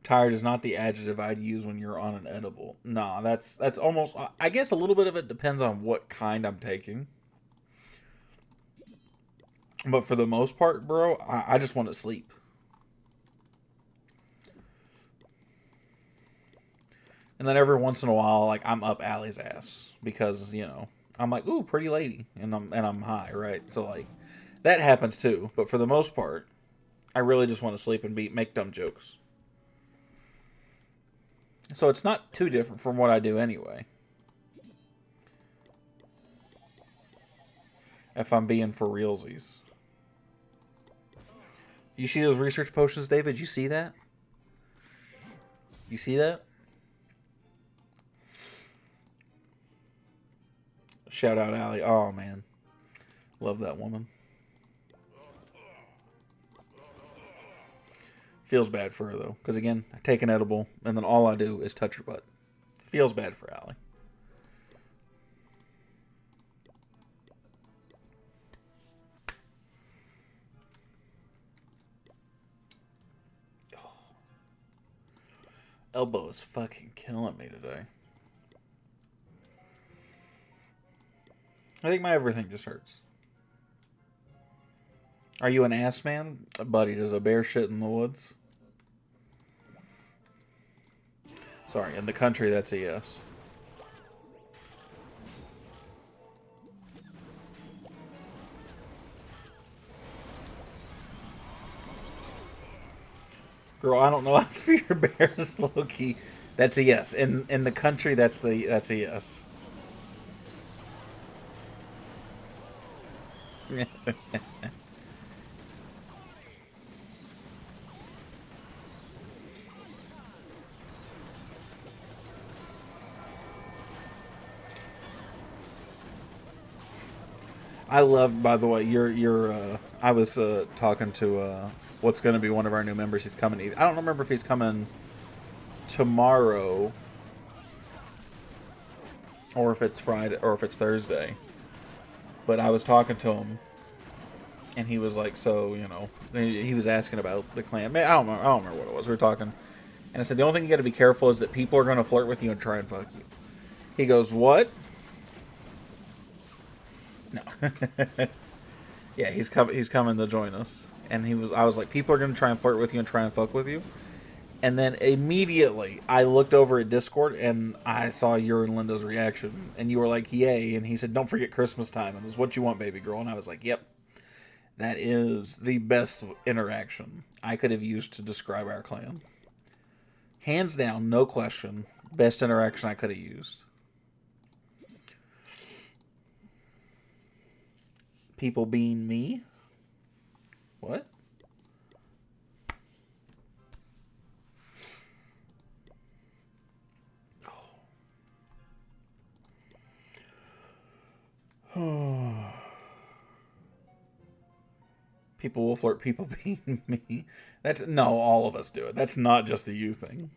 Tired is not the adjective I'd use when you're on an edible. Nah, that's almost... I guess a little bit of it depends on what kind I'm taking. But for the most part, bro, I just want to sleep. And then every once in a while, like, I'm up Allie's ass. Because, you know, I'm like, ooh, pretty lady. And I'm high, right? So, like, That happens too, but for the most part, I really just want to sleep and make dumb jokes. So it's not too different from what I do anyway. If I'm being for realsies. You see those research potions, David? You see that? You see that? Shout out, Allie. Oh, man. Love that woman. Feels bad for her, though. Because, again, I take an edible, and then all I do is touch her butt. Feels bad for Allie. Elbow is fucking killing me today. I think my everything just hurts. Are you an ass man? Buddy, does a bear shit in the woods? Sorry, in the country, that's a yes. Girl, I don't know. I fear bears, Loki. That's a yes. In the country, that's a yes. I love, by the way, I was talking to what's going to be one of our new members. He's coming. I don't remember if he's coming tomorrow or if it's Friday or if it's Thursday. But I was talking to him, and he was like, "So, you know," he was asking about the clan. I don't remember what it was. We were talking, and I said, "The only thing you got to be careful is that people are going to flirt with you and try and fuck you." He goes, "What?" No. Yeah, he's coming. He's coming to join us, and I was like, "People are going to try and flirt with you and try and fuck with you." And then immediately, I looked over at Discord and I saw your and Linda's reaction, and you were like, "Yay!" And he said, "Don't forget Christmas time." And it was, "What you want, baby girl?" And I was like, "Yep, that is the best interaction I could have used to describe our clan. Hands down, no question, best interaction I could have used." People being me? What? People will flirt, people being me. No, all of us do it. That's not just a you thing.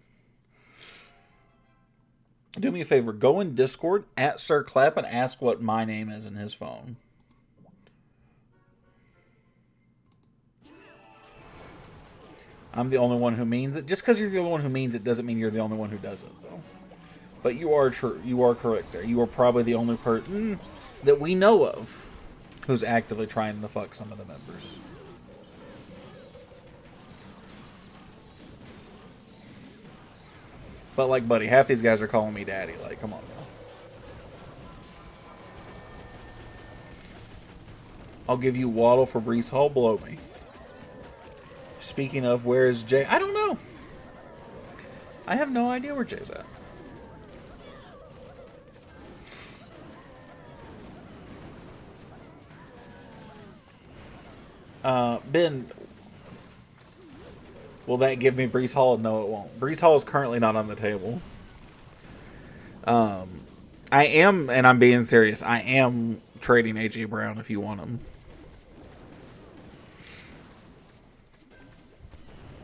Do me a favor, go in Discord at Sir Clap and ask what my name is in his phone. I'm the only one who means it. Just because you're the only one who means it doesn't mean you're the only one who does it, though. But you are true. You are correct there. You are probably the only person that we know of who's actively trying to fuck some of the members. But, like, buddy, half these guys are calling me daddy. Like, come on, now. I'll give you Waddle for Brees Hall. Blow me. Speaking of, where is Jay? I don't know. I have no idea where Jay's at. Ben, will that give me Brees Hall? No, it won't. Brees Hall is currently not on the table. I am, and I'm being serious, I am trading A.J. Brown if you want him.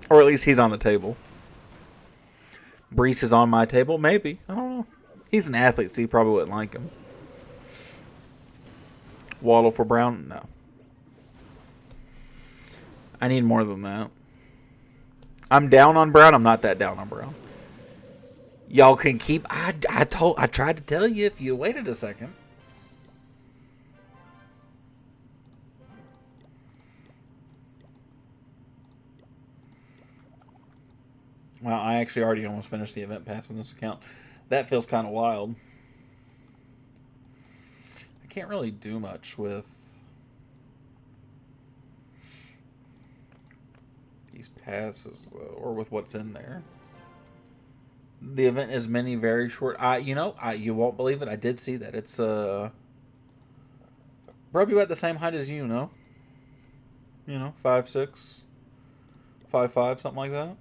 Or at least he's on the table. Brees is on my table? Maybe. I don't know. He's an athlete, so you probably wouldn't like him. Waddle for Brown? No. I need more than that. I'm down on Brown. I'm not that down on Brown. Y'all can keep... I tried to tell you if you waited a second. Well, I actually already almost finished the event pass on this account. That feels kind of wild. I can't really do much with... these passes, though, or with what's in there. The event is many very short. You won't believe it. I did see that. It's probably about the same height as you, no? 5'6", 5'5", something like that.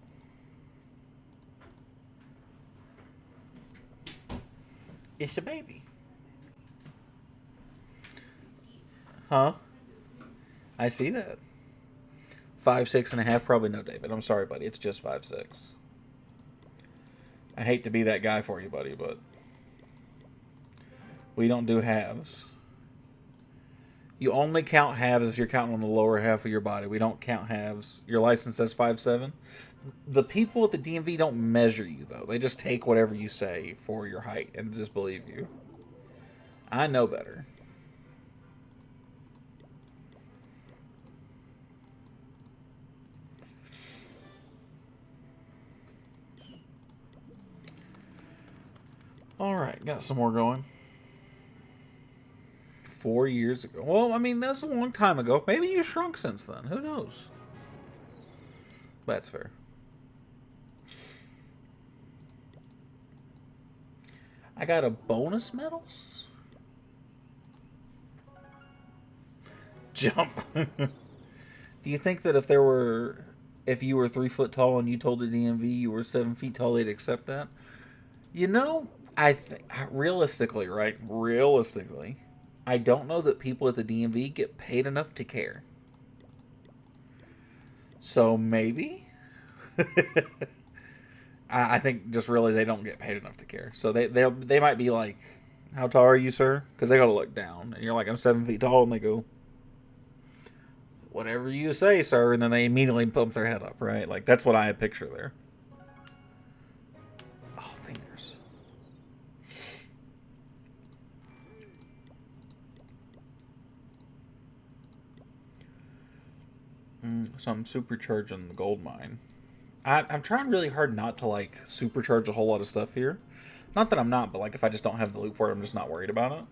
It's a baby. Huh? I see that. 5'6.5", probably no, David. I'm sorry, buddy. It's just 5'6". I hate to be that guy for you, buddy, but we don't do halves. You only count halves if you're counting on the lower half of your body. We don't count halves. Your license says 5'7". The people at the DMV don't measure you, though. They just take whatever you say for your height and just believe you. I know better. Alright, got some more going. 4 years ago. Well, I mean, that's a long time ago. Maybe you shrunk since then. Who knows? That's fair. I got a bonus medals? Jump. Do you think that if you were 3 foot tall and you told the DMV you were 7 feet tall, they'd accept that? I think realistically, right? Realistically, I don't know that people at the DMV get paid enough to care. So maybe. I think just really they don't get paid enough to care. So they might be like, "How tall are you, sir?" Because they gotta look down, and you're like, "I'm 7 feet tall," and they go, "Whatever you say, sir," and then they immediately pump their head up, right? Like that's what I picture there. Oh, fingers. So I'm supercharging the gold mine. I'm trying really hard not to like supercharge a whole lot of stuff here. Not that I'm not, but like if I just don't have the loot for it, I'm just not worried about it.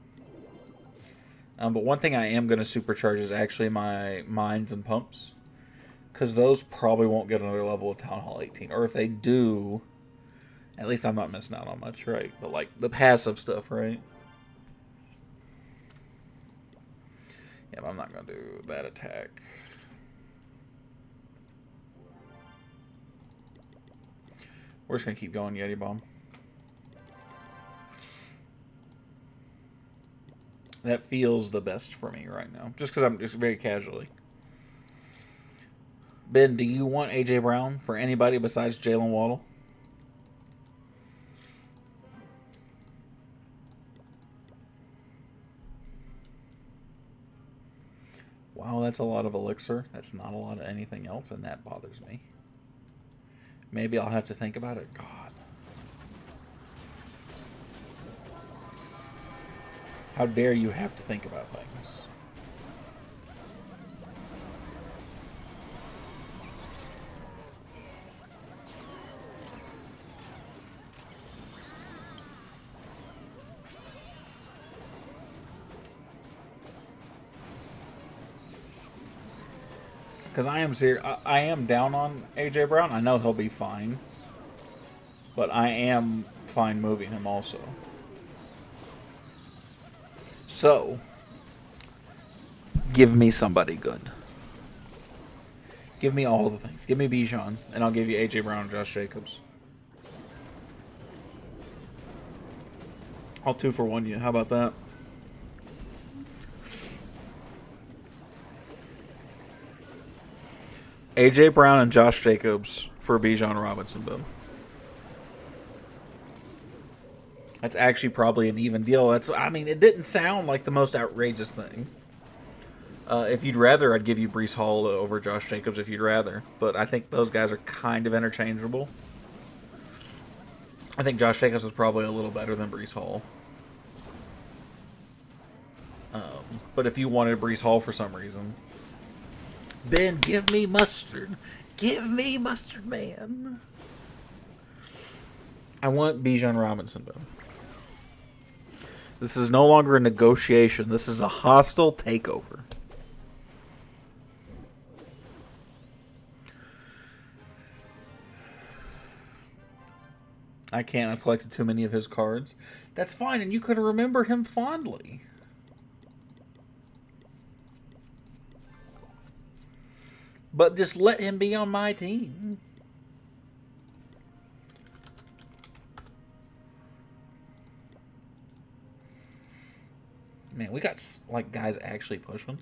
But one thing I am going to supercharge is actually my mines and pumps. Because those probably won't get another level of Town Hall 18. Or if they do, at least I'm not missing out on much, right? But like the passive stuff, right? Yeah, but I'm not going to do that attack. We're just going to keep going, Yeti Bomb. That feels the best for me right now. Just because I'm just very casually. Ben, do you want A.J. Brown for anybody besides Jalen Waddle? Wow, that's a lot of elixir. That's not a lot of anything else, and that bothers me. Maybe I'll have to think about it. God. How dare you have to think about things? Because I am serious. I am down on A.J. Brown. I know he'll be fine. But I am fine moving him also. So, give me somebody good. Give me all the things. Give me Bijan, and I'll give you A.J. Brown and Josh Jacobs. I'll 2-for-1 you. How about that? A.J. Brown and Josh Jacobs for Bijan Robinson, boom. That's actually probably an even deal. I mean, it didn't sound like the most outrageous thing. If you'd rather, I'd give you Breece Hall over Josh Jacobs if you'd rather. But I think those guys are kind of interchangeable. I think Josh Jacobs is probably a little better than Breece Hall. But if you wanted Breece Hall for some reason, Ben, give me mustard. Give me mustard, man. I want Bijan Robinson, Ben. This is no longer a negotiation. This is a hostile takeover. I can't. I've collected too many of his cards. That's fine, and you could remember him fondly. But just let him be on my team. Man, we got, like, guys actually pushing.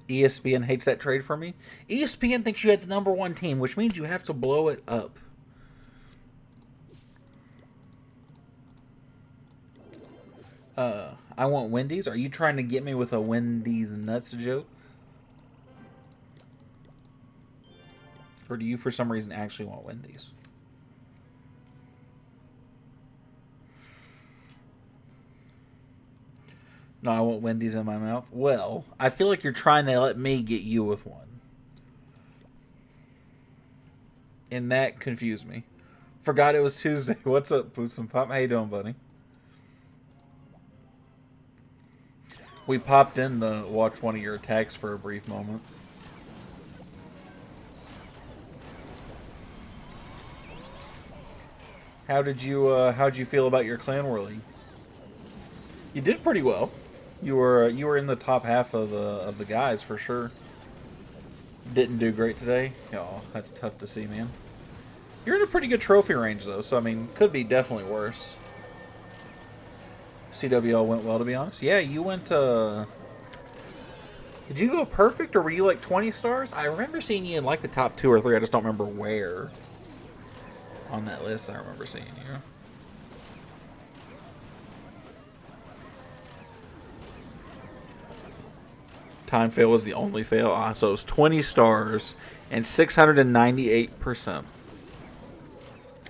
ESPN hates that trade for me. ESPN thinks you had the #1 team, which means you have to blow it up. I want Wendy's. Are you trying to get me with a Wendy's nuts joke? Or do you, for some reason, actually want Wendy's? No, I want Wendy's in my mouth. Well, I feel like you're trying to let me get you with one. And that confused me. Forgot it was Tuesday. What's up, Boots and Pop? How you doing, buddy? We popped in to watch one of your attacks for a brief moment. How'd you feel about your Clan War League? You did pretty well. You were in the top half of the guys for sure. Didn't do great today. Oh, that's tough to see, man. You're in a pretty good trophy range though, so I mean, could be definitely worse. CWL went well, to be honest. Yeah, you went. Did you go perfect, or were you like 20 stars? I remember seeing you in like the top 2 or 3. I just don't remember where on that list. I remember seeing you. Time fail was the only fail. So it was 20 stars and 698%.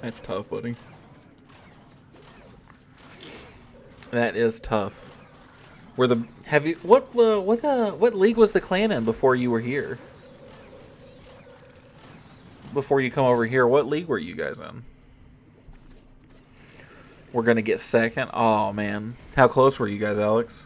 That's tough, buddy. That is tough. What league was the clan in before you were here? Before you come over here, what league were you guys in? We're gonna get second. Oh man, how close were you guys, Alex?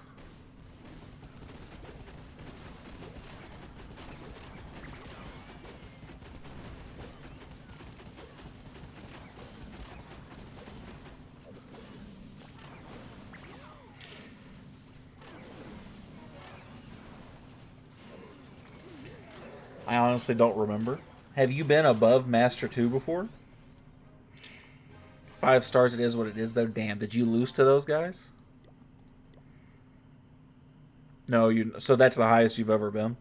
I honestly don't remember. Have you been above Master 2 before? 5 stars, it is what it is, though. Damn, did you lose to those guys? No, so that's the highest you've ever been?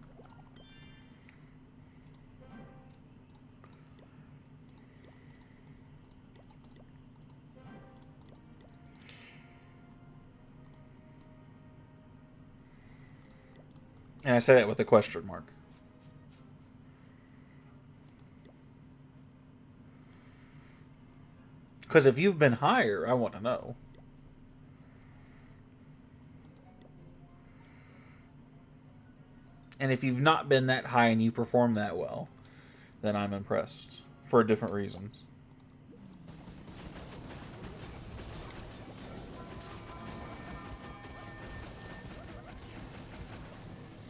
And I say that with a question mark. Because if you've been higher, I want to know. And if you've not been that high and you perform that well, then I'm impressed. For different reasons.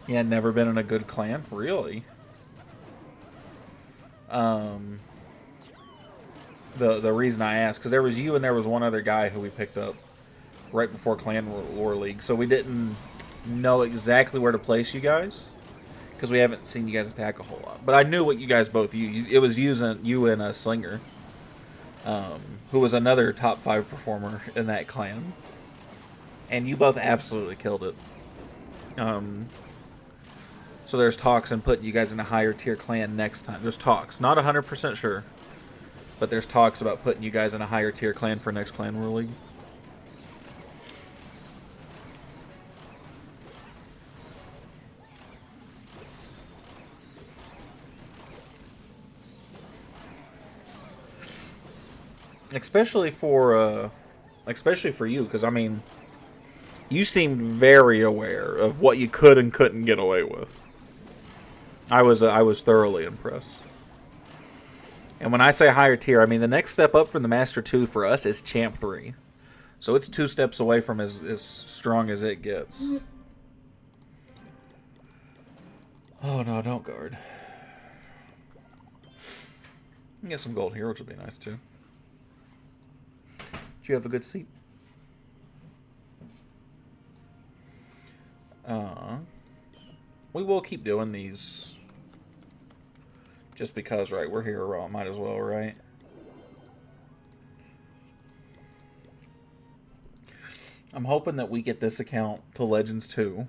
You had never been in a good clan? Really? The reason I asked, because there was you and there was one other guy who we picked up right before Clan War League, so we didn't know exactly where to place you guys, because we haven't seen you guys attack a whole lot. But I knew what you guys both used. It was using you and a Slinger, who was another top 5 performer in that clan, and you both absolutely killed it. So there's talks on putting you guys in a higher tier clan next time. There's talks, not 100% sure. But there's talks about putting you guys in a higher tier clan for next Clan War League. Especially for you, because I mean, you seemed very aware of what you could and couldn't get away with. I was thoroughly impressed. And when I say higher tier, I mean the next step up from the Master 2 for us is Champ 3. So it's 2 steps away from as strong as it gets. Oh no, don't guard. Get some gold here, which would be nice too. Do you have a good seat? We will keep doing these. Just because, right? We're here, well, might as well, right? I'm hoping that we get this account to Legends 2.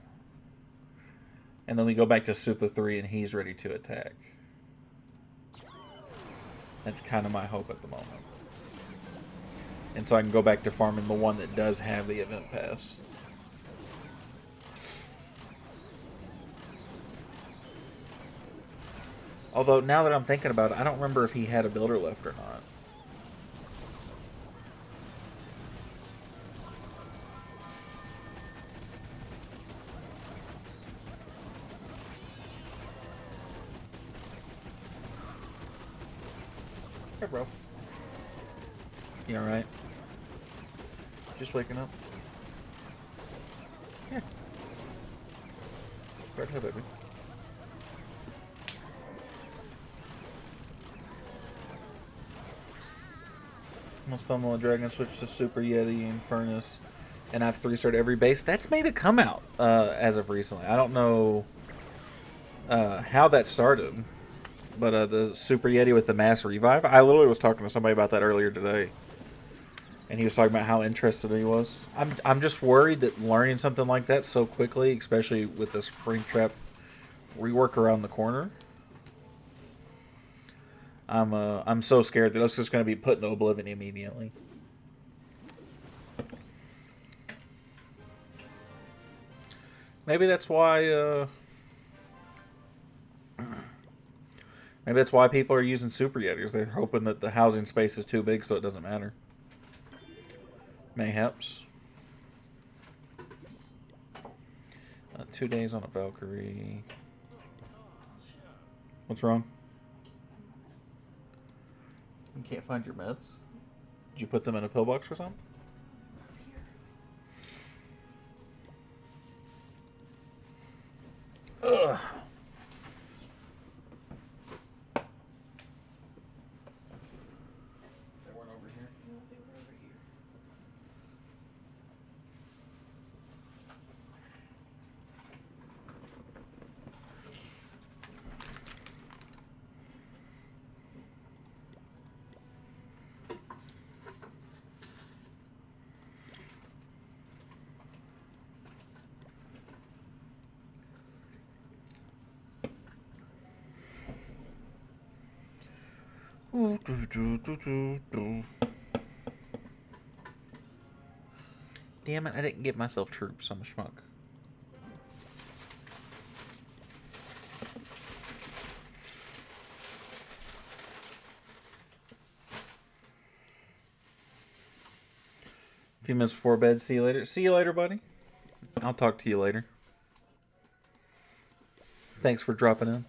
And then we go back to Super 3 and he's ready to attack. That's kind of my hope at the moment. And so I can go back to farming the one that does have the event pass. Although, now that I'm thinking about it, I don't remember if he had a builder left or not. Hey, bro. You alright? Just waking up? Yeah. Go ahead, baby. Almost fun while Dragon switch to Super Yeti and Furnace. And I've 3-starred every base. That's made it come out as of recently. I don't know how that started. But the Super Yeti with the mass revive, I literally was talking to somebody about that earlier today. And he was talking about how interested he was. I'm just worried that learning something like that so quickly, especially with the Springtrap rework around the corner, I'm so scared that it's just going to be put in oblivion immediately. Maybe that's why maybe that's why people are using Super Yetis. They're hoping that the housing space is too big so it doesn't matter. Mayhaps. 2 days on a Valkyrie. What's wrong? You can't find your meds? Did you put them in a pillbox or something? Ugh. They weren't over here? No, they were over here. Damn it, I didn't get myself troops. I'm a schmuck. A few minutes before bed. See you later. See you later, buddy. I'll talk to you later. Thanks for dropping in.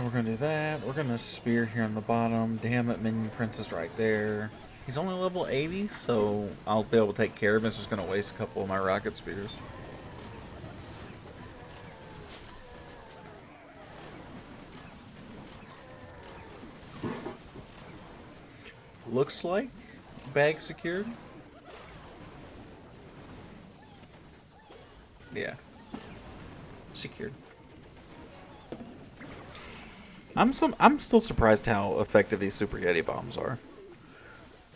We're gonna do that. We're gonna spear here on the bottom. Damn it, Minion Prince is right there. He's only level 80, so I'll be able to take care of him. It's just gonna waste a couple of my rocket spears. Looks like bag secured. Yeah. Secured. I'm still surprised how effective these Super Yeti bombs are.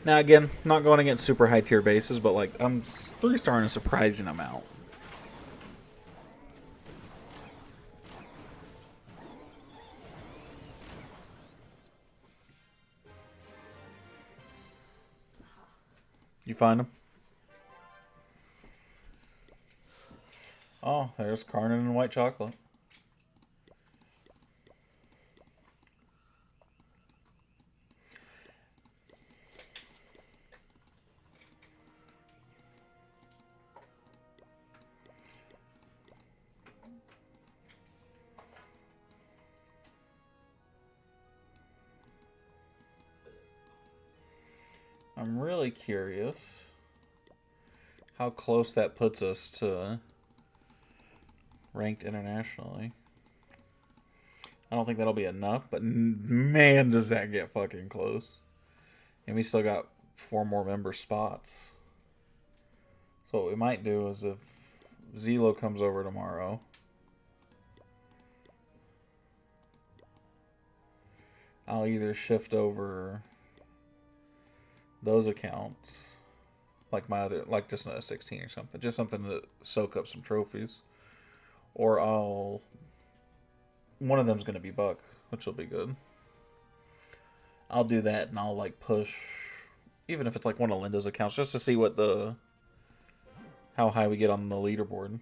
Now again, not going against super high tier bases, but like I'm 3-starring a surprising amount. You find them? Oh, there's Carnan and white chocolate. I'm really curious how close that puts us to ranked internationally. I don't think that'll be enough, but man, does that get fucking close. And we still got 4 more member spots. So what we might do is if Zelo comes over tomorrow, I'll either shift over those accounts, like my other, like just a 16 or something, just something to soak up some trophies, or one of them's gonna be Buck, which will be good. I'll do that and I'll like push, even if it's like one of Linda's accounts, just to see what how high we get on the leaderboard.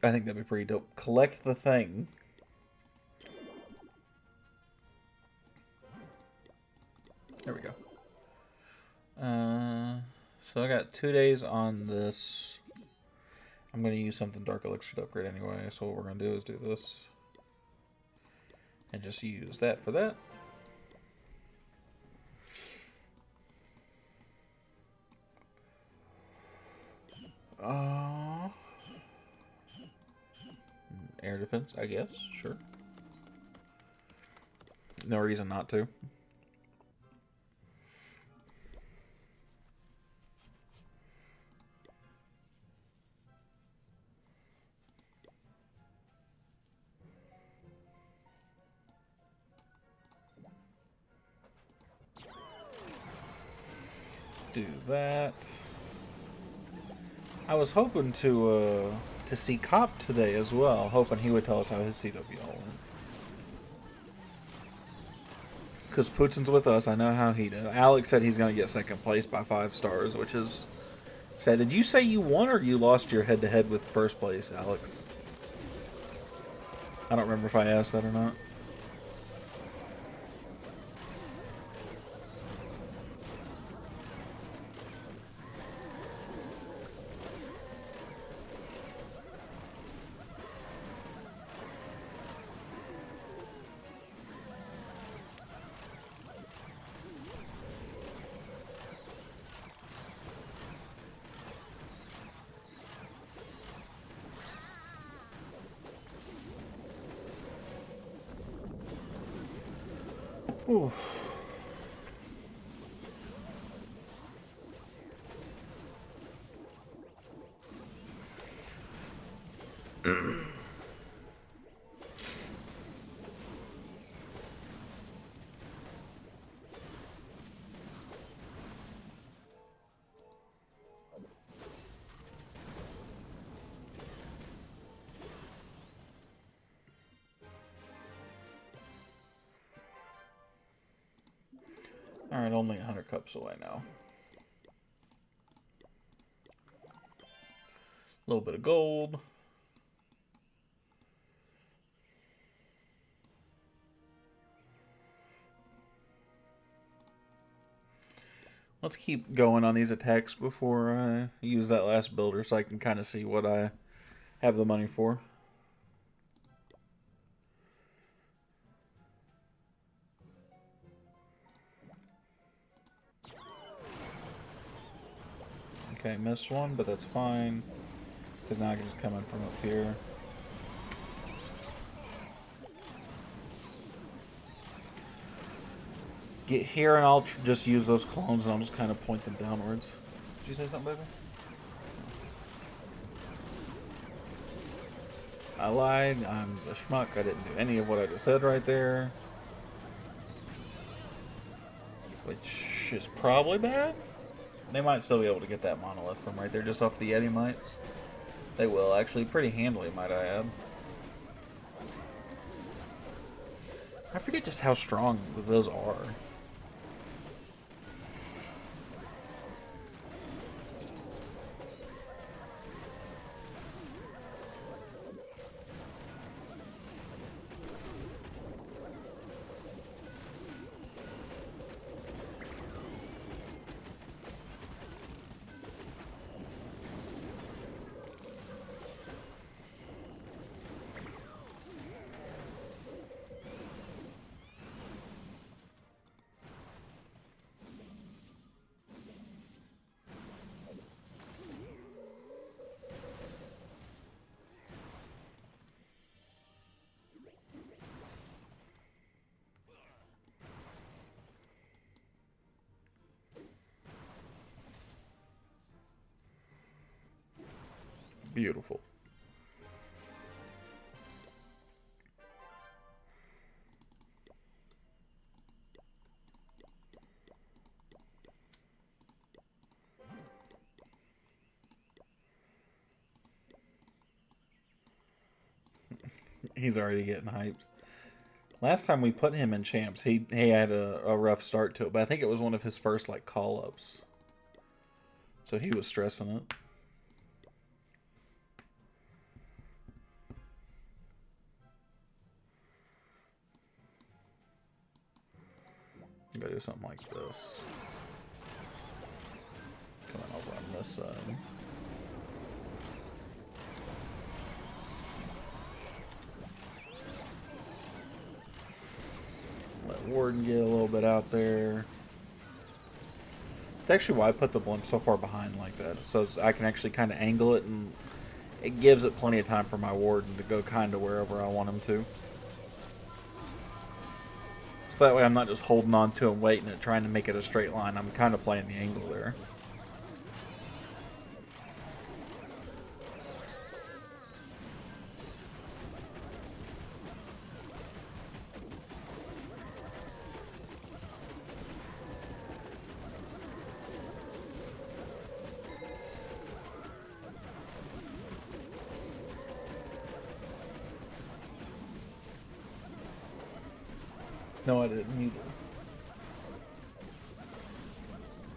I think that'd be pretty dope. Collect the thing. There we go. So I got 2 days on this. I'm going to use something Dark Elixir to upgrade anyway, so what we're going to do is do this. And just use that for that. Air defense, I guess. Sure. No reason not to. Do that. I was hoping to see Cop today as well, hoping he would tell us how his CWL went. Because Putin's with us, I know how he did. Alex said he's going to get second place by 5 stars, which is sad. Did you say you won or you lost your head-to-head with first place, Alex? I don't remember if I asked that or not. Ooh. Alright, only 100 cups away now. A little bit of gold. Let's keep going on these attacks before I use that last builder so I can kind of see what I have the money for. Okay, missed one, but that's fine. Because now I can just come in from up here. Get here and I'll just use those clones and I'll just kind of point them downwards. Did you say something, baby? I lied. I'm a schmuck. I didn't do any of what I just said right there. Which is probably bad. They might still be able to get that monolith from right there just off the Yeti mites. They will, actually. Pretty handily, might I add. I forget just how strong those are. Beautiful. He's already getting hyped. Last time we put him in champs, he had a rough start to it, but I think it was one of his first like call ups, so he was stressing it. I'm gonna do something like this. Come on over on this side. Let Warden get a little bit out there. That's actually why I put the blimp so far behind like that, so I can actually kind of angle it, and it gives it plenty of time for my Warden to go kind of wherever I want him to. So that way I'm not just holding on to him, waiting and trying to make it a straight line. I'm kind of playing the angle there. No, I didn't either.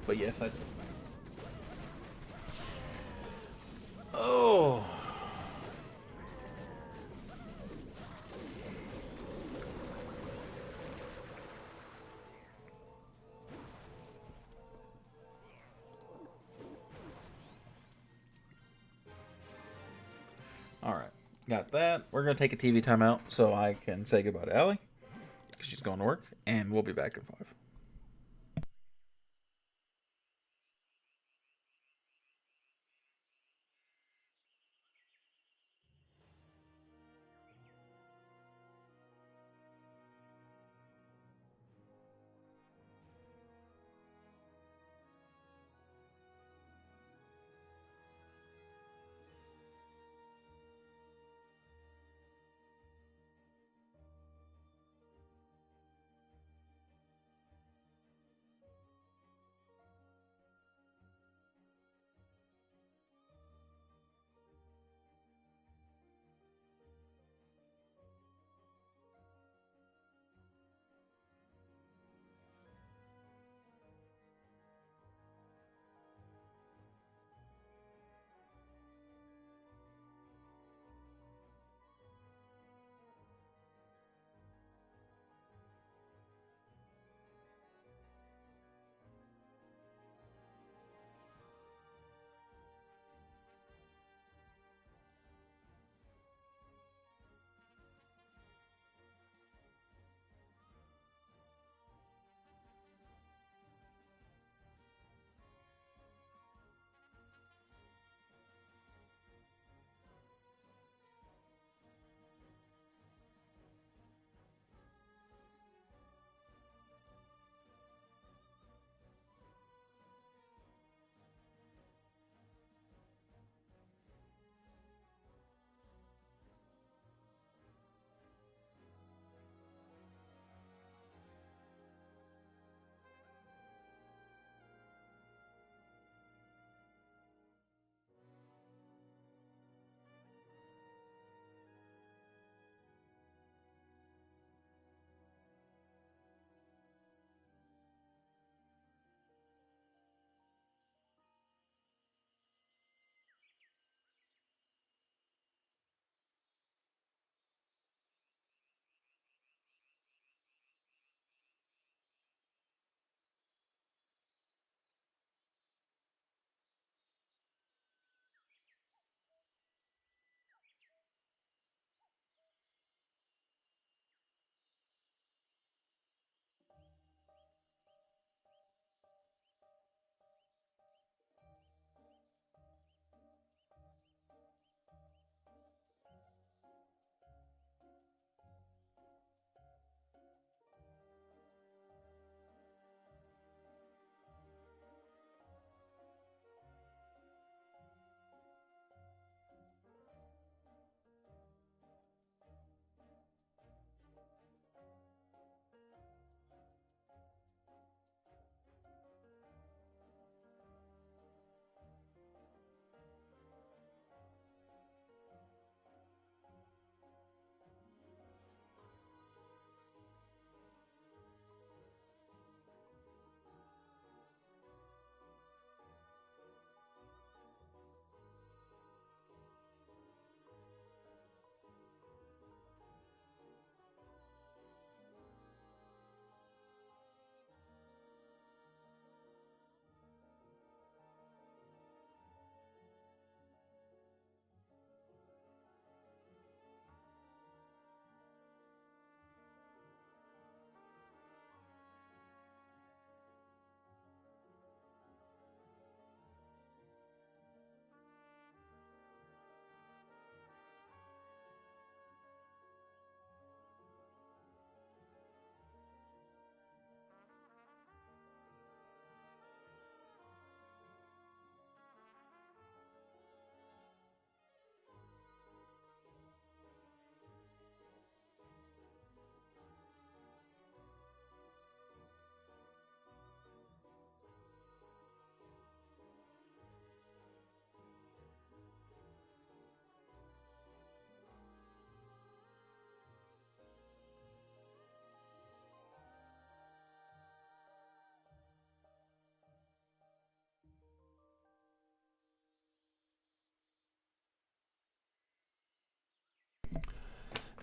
But yes, I did. Oh. Alright. Got that. We're going to take a TV timeout so I can say goodbye to Allie, because she's going to work, and we'll be back in 5.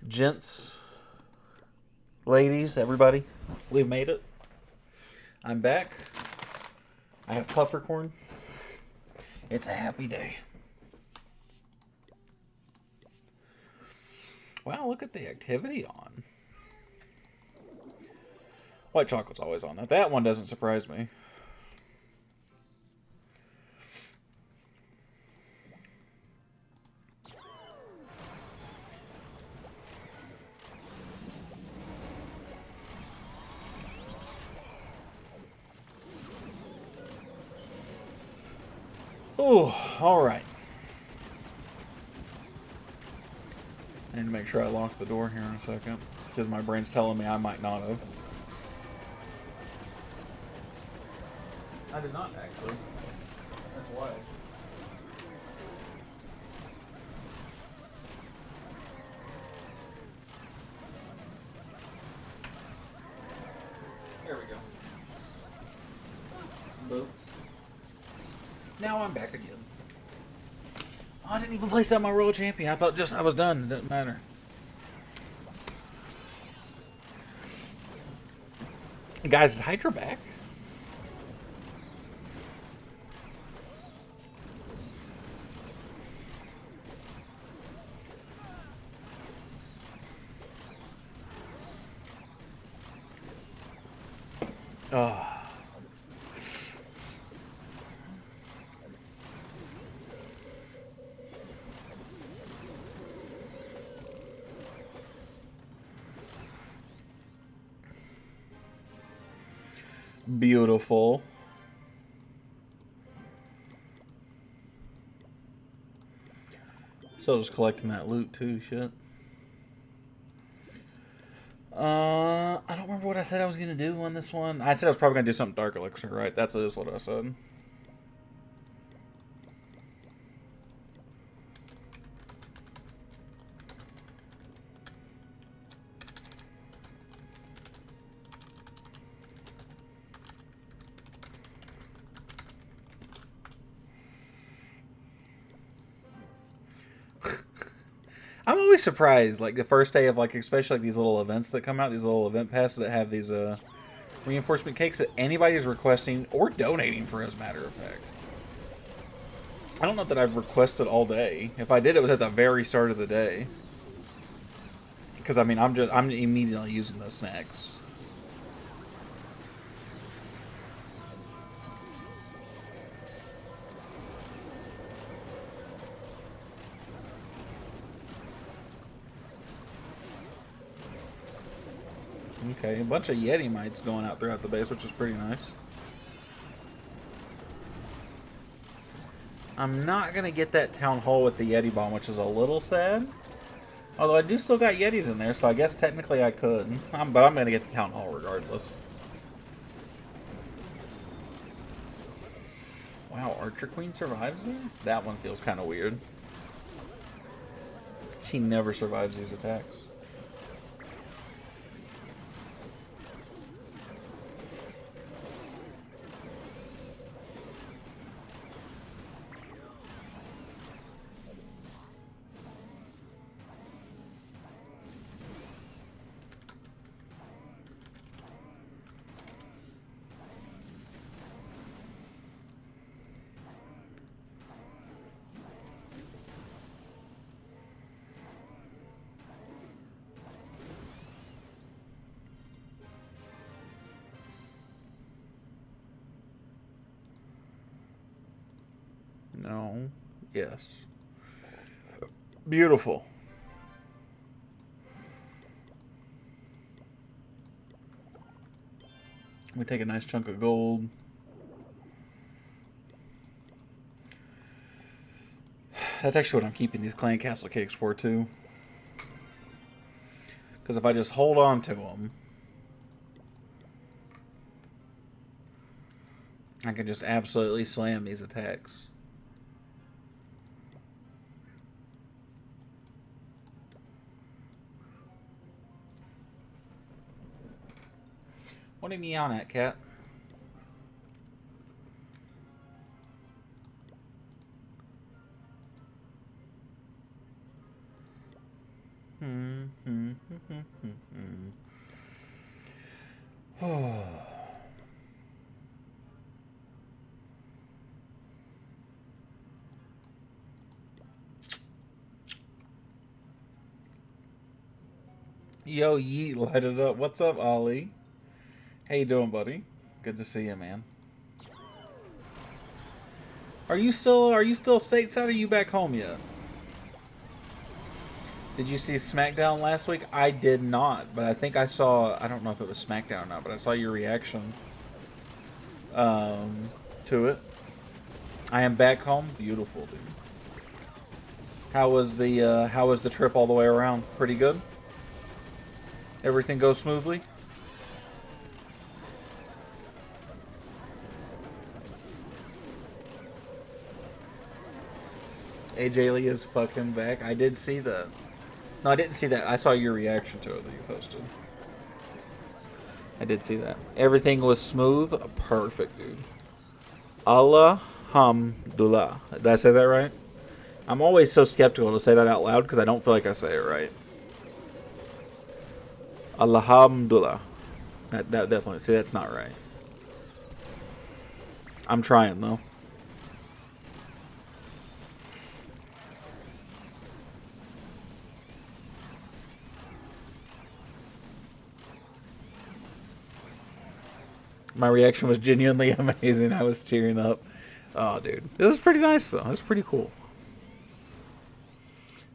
Gents, ladies, everybody, we've made it. I'm back. I have puffercorn. It's a happy day. Wow, look at the activity on. White chocolate's always on that. That one doesn't surprise me. Oh, all right. I need to make sure I lock the door here in a second, because my brain's telling me I might not have. I did not, actually. That's why. There we go. Boop. Now I'm back again. Oh, I didn't even place out my Royal Champion. I thought just I was done. It doesn't matter. Guys, is Hydra back? Oh. Beautiful. So just collecting that loot too, shit. I don't remember what I said I was gonna do on this one. I said I was probably gonna do something Dark Elixir, right? That's just what I said. I'm always surprised, like the first day of like, especially like these little events that come out, these little event passes that have these reinforcement cakes that anybody's requesting or donating for, as a matter of fact. I don't know that I've requested all day. If I did, it was at the very start of the day. Because I mean, I'm immediately using those snacks. Okay, a bunch of Yeti mites going out throughout the base, which is pretty nice. I'm not going to get that Town Hall with the Yeti Bomb, which is a little sad. Although I do still got Yetis in there, so I guess technically I could. But I'm going to get the Town Hall regardless. Wow, Archer Queen survives there? That one feels kind of weird. She never survives these attacks. No. Yes. Beautiful. We take a nice chunk of gold. That's actually what I'm keeping these clan castle cakes for too. Because if I just hold on to them, I can just absolutely slam these attacks. What are you meowing at, cat? Yo, Yeet, light it up. What's up, Ollie? How you doing, buddy? Good to see you, man. Are you still stateside, or are you back home yet? Did you see SmackDown last week? I did not, but I think I saw, I don't know if it was SmackDown or not, but I saw your reaction to it. I am back home. Beautiful, dude. How was the trip all the way around? Pretty good? Everything goes smoothly? AJ Lee is fucking back. I did see that. No, I didn't see that. I saw your reaction to it that you posted. I did see that. Everything was smooth. Perfect, dude. Alhamdulillah. Did I say that right? I'm always so skeptical to say that out loud because I don't feel like I say it right. Alhamdulillah. That definitely. See, that's not right. I'm trying, though. My reaction was genuinely amazing. I was tearing up. Oh, dude. It was pretty nice, though. It was pretty cool.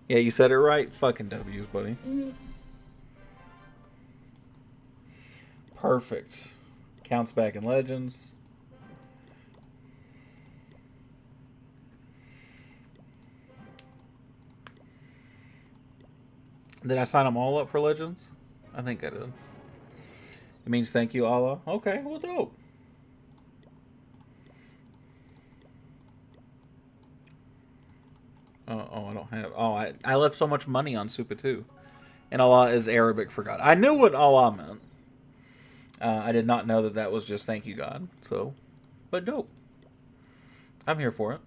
Yeah, you said it right. Fucking W's, buddy. Mm-hmm. Perfect. Counts back in Legends. Did I sign them all up for Legends? I think I did. It means thank you, Allah. Okay, well, dope. Oh, I don't have... Oh, I left so much money on Supa too. And Allah is Arabic for God. I knew what Allah meant. I did not know that that was just thank you, God. So, but dope. I'm here for it.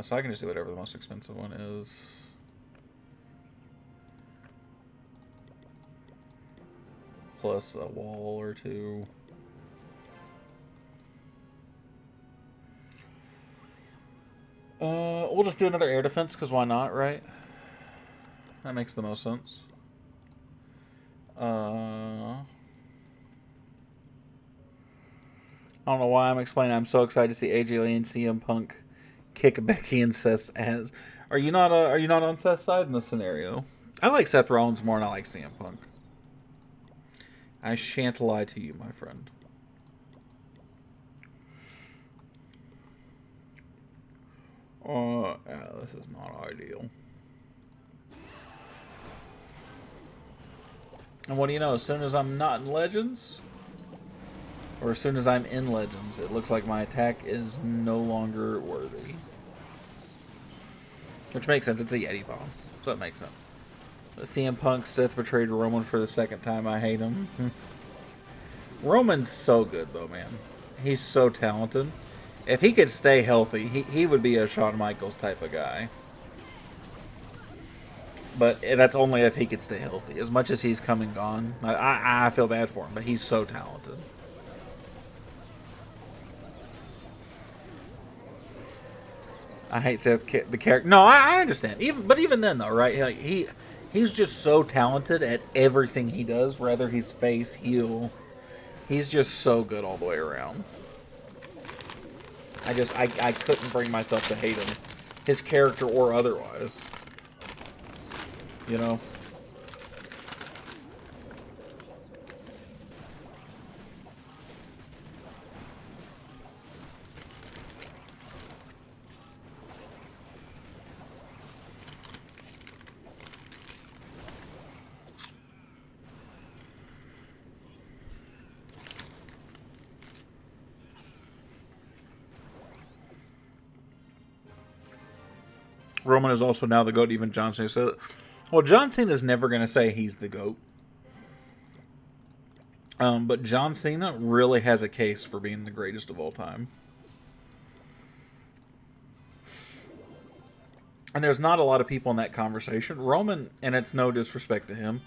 So I can just do whatever the most expensive one is. Plus a wall or two. We'll just do another air defense, because why not, right? That makes the most sense. I don't know why I'm explaining. I'm so excited to see AJ Lee and CM Punk kick Becky and Seth's ass. Are you not on Seth's side in this scenario? I like Seth Rollins more than I like CM Punk. I shan't lie to you, my friend. Yeah, this is not ideal. And what do you know? As soon as I'm not in Legends, or as soon as I'm in Legends, it looks like my attack is no longer worthy. Which makes sense. It's a Yeti bomb, so that makes sense. CM Punk, Seth betrayed Roman for the second time. I hate him. Roman's so good, though, man. He's so talented. If he could stay healthy, he would be a Shawn Michaels type of guy. But that's only if he could stay healthy. As much as he's come and gone, I feel bad for him, but he's so talented. I hate Seth, the character. No, I understand. Even then, though, right? Like, he's just so talented at everything he does, whether he's face, heel. He's just so good all the way around. I couldn't bring myself to hate him. His character or otherwise. You know? Roman is also now the GOAT. Even John Cena said it. Well, John Cena is never going to say he's the GOAT. But John Cena really has a case for being the greatest of all time. And there's not a lot of people in that conversation. Roman, and it's no disrespect to him,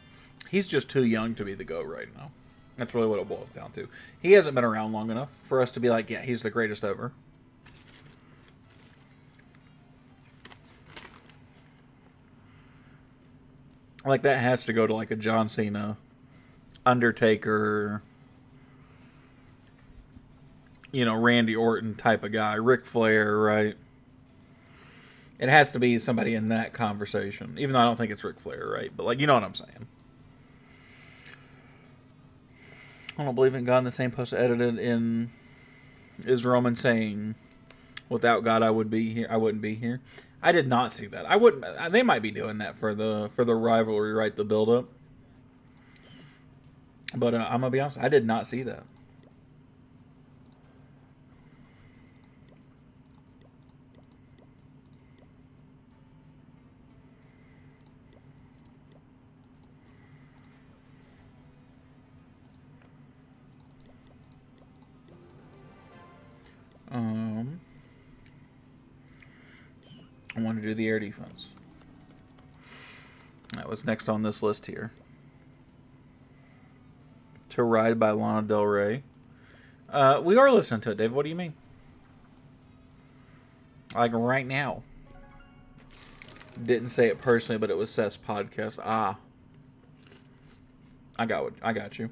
he's just too young to be the GOAT right now. That's really what it boils down to. He hasn't been around long enough for us to be like, yeah, he's the greatest ever. Like, that has to go to, like, a John Cena, Undertaker, you know, Randy Orton type of guy. Ric Flair, right? It has to be somebody in that conversation. Even though I don't think it's Ric Flair, right? But, like, you know what I'm saying. I don't believe in God in the same post edited in is Roman saying, without God I would be here. I wouldn't be here. I did not see that. I wouldn't. They might be doing that for the rivalry, right? The build up. But I'm gonna be honest. I did not see that. I want to do the air defense. That was next on this list here. To Ride by Lana Del Rey. We are listening to it, Dave. What do you mean? Like right now. Didn't say it personally, but it was Seth's podcast. Ah. I got you.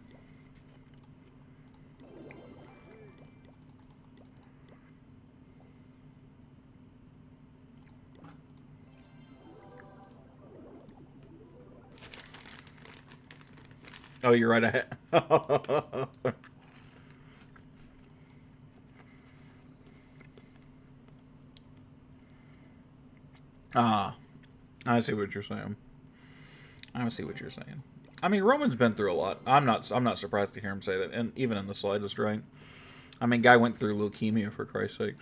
Oh, you're right ahead. Ah, I see what you're saying. I see what you're saying. I mean, Roman's been through a lot. I'm not surprised to hear him say that, and even in the slightest, right? I mean, guy went through leukemia for Christ's sakes.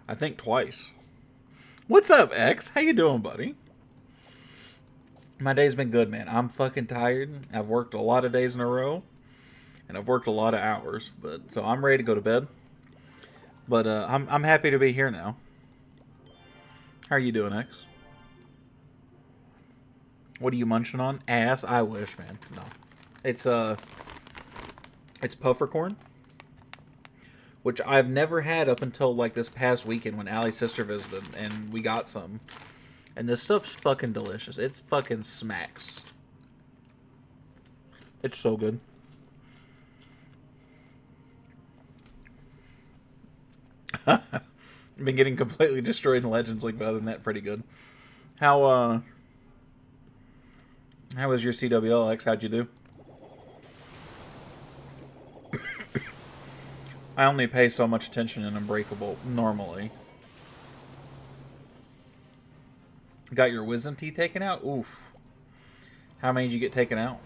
I think twice. What's up, X? How you doing, buddy? My day's been good, man. I'm fucking tired. I've worked a lot of days in a row, and I've worked a lot of hours. But so I'm ready to go to bed. But I'm happy to be here now. How are you doing, X? What are you munching on? Ass? I wish, man. No, it's puffercorn, which I've never had up until like this past weekend when Allie's sister visited, and we got some. And this stuff's fucking delicious. It's fucking smacks. It's so good. Been getting completely destroyed in Legends League, but other than that, pretty good. How was your CWL, X? How'd you do? I only pay so much attention in Unbreakable normally. Got your wisdom teeth taken out? Oof. How many did you get taken out?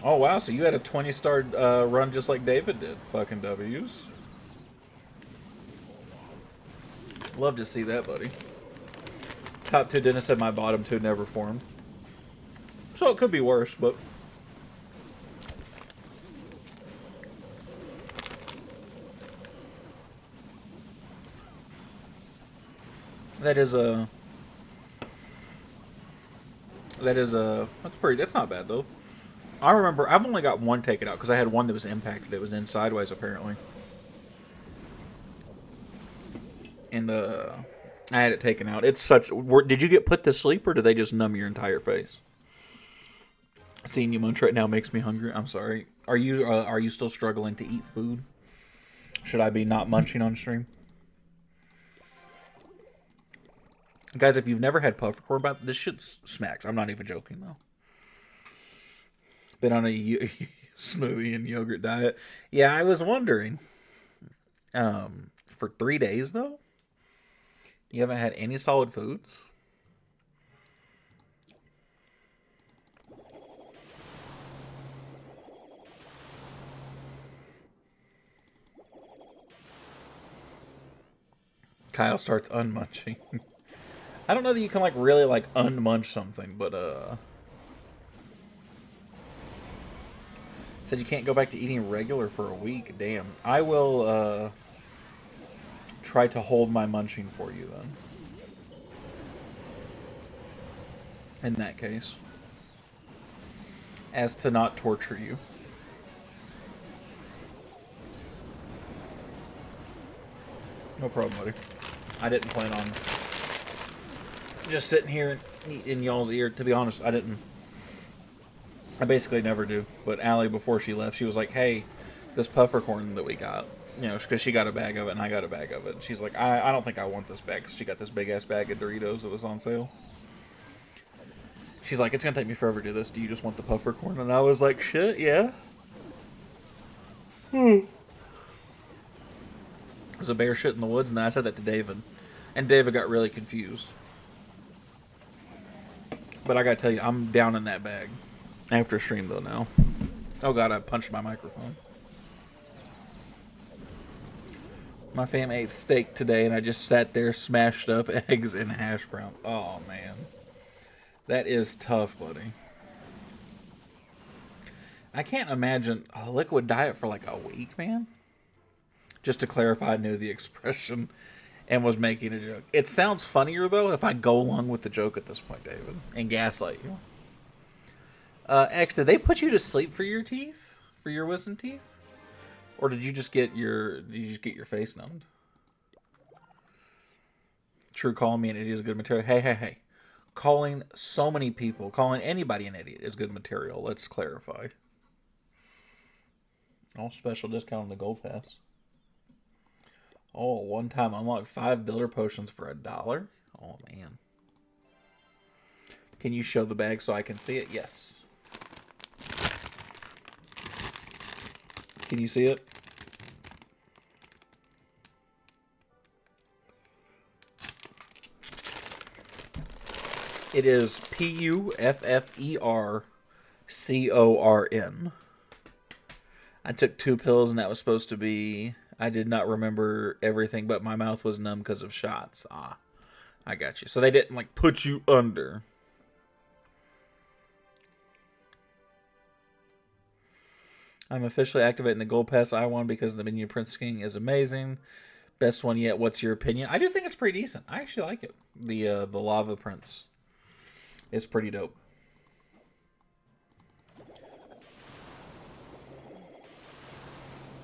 Oh, wow. So you had a 20-star run just like David did. Fucking W's. Love to see that, buddy. Top 2 didn't said my bottom 2 never formed. So it could be worse, but... That is a... That's pretty... That's not bad, though. I remember... I've only got one taken out, because I had one that was impacted. It was in sideways, apparently. And, I had it taken out. It's such... Did you get put to sleep, or did they just numb your entire face? Seeing you munch right now makes me hungry. I'm sorry. Are you still struggling to eat food? Should I be not munching on stream? Guys, if you've never had puffercorn, this shit smacks. I'm not even joking, though. Been on a smoothie and yogurt diet. Yeah, I was wondering. For 3 days, though? You haven't had any solid foods? Kyle starts unmunching. I don't know that you can like really like unmunch something, but said you can't go back to eating regular for a week. Damn. I will try to hold my munching for you then. In that case. As to not torture you. No problem, buddy. I didn't plan on just sitting here in y'all's ear. To be honest, I didn't. I basically never do. But Allie, before she left, she was like, hey, this puffercorn that we got, you know, because she got a bag of it and I got a bag of it. She's like, I don't think I want this bag because she got this big-ass bag of Doritos that was on sale. She's like, it's going to take me forever to do this. Do you just want the puffercorn? And I was like, shit, yeah. There's a bear shit in the woods, and then I said that to David. And David got really confused. But I gotta tell you, I'm down in that bag. After stream, though, now. Oh, God, I punched my microphone. My fam ate steak today, and I just sat there, smashed up eggs and hash browns. Oh, man. That is tough, buddy. I can't imagine a liquid diet for like a week, man. Just to clarify, I knew the expression and was making a joke. It sounds funnier, though, if I go along with the joke at this point, David, and gaslight you. X, did they put you to sleep for your teeth? For your wisdom teeth? Or did you just get your face numbed? True, calling me an idiot is good material. Hey. Calling so many people, calling anybody an idiot is good material. Let's clarify. All special discount on the gold pass. Oh, one time unlock 5 builder potions for $1. Oh, man. Can you show the bag so I can see it? Yes. Can you see it? It is PUFFERCORN. I took 2 pills and that was supposed to be... I did not remember everything, but my mouth was numb because of shots. Ah, I got you. So they didn't, like, put you under. I'm officially activating the Gold Pass I1 because the Minion Prince King is amazing. Best one yet. What's your opinion? I do think it's pretty decent. I actually like it. The Lava Prince is pretty dope.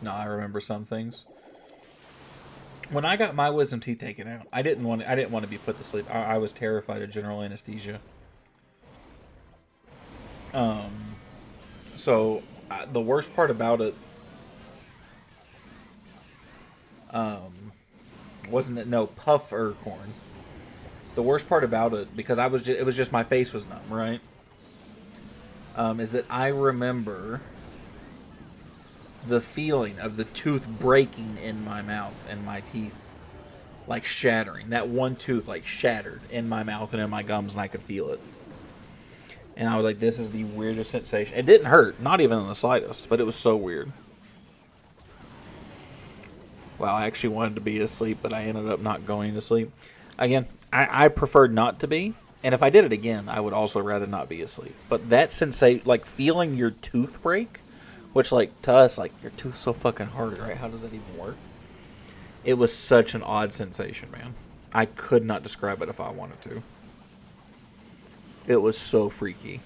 No, I remember some things. When I got my wisdom teeth taken out, I didn't want to be put to sleep. I was terrified of general anesthesia. So the worst part about it, wasn't it? No, puffercorn. The worst part about it, because it was just my face was numb, right? Is that I remember the feeling of the tooth breaking in my mouth and my teeth, like shattering. That one tooth like shattered in my mouth and in my gums, and I could feel it. And I was like, this is the weirdest sensation. It didn't hurt, not even in the slightest, but it was so weird. Wow, I actually wanted to be asleep, but I ended up not going to sleep. Again, I preferred not to be, and if I did it again, I would also rather not be asleep. But that sensation, like feeling your tooth break, which, like, to us, like, your tooth's so fucking hard, right? How does that even work? It was such an odd sensation, man. I could not describe it if I wanted to. It was so freaky.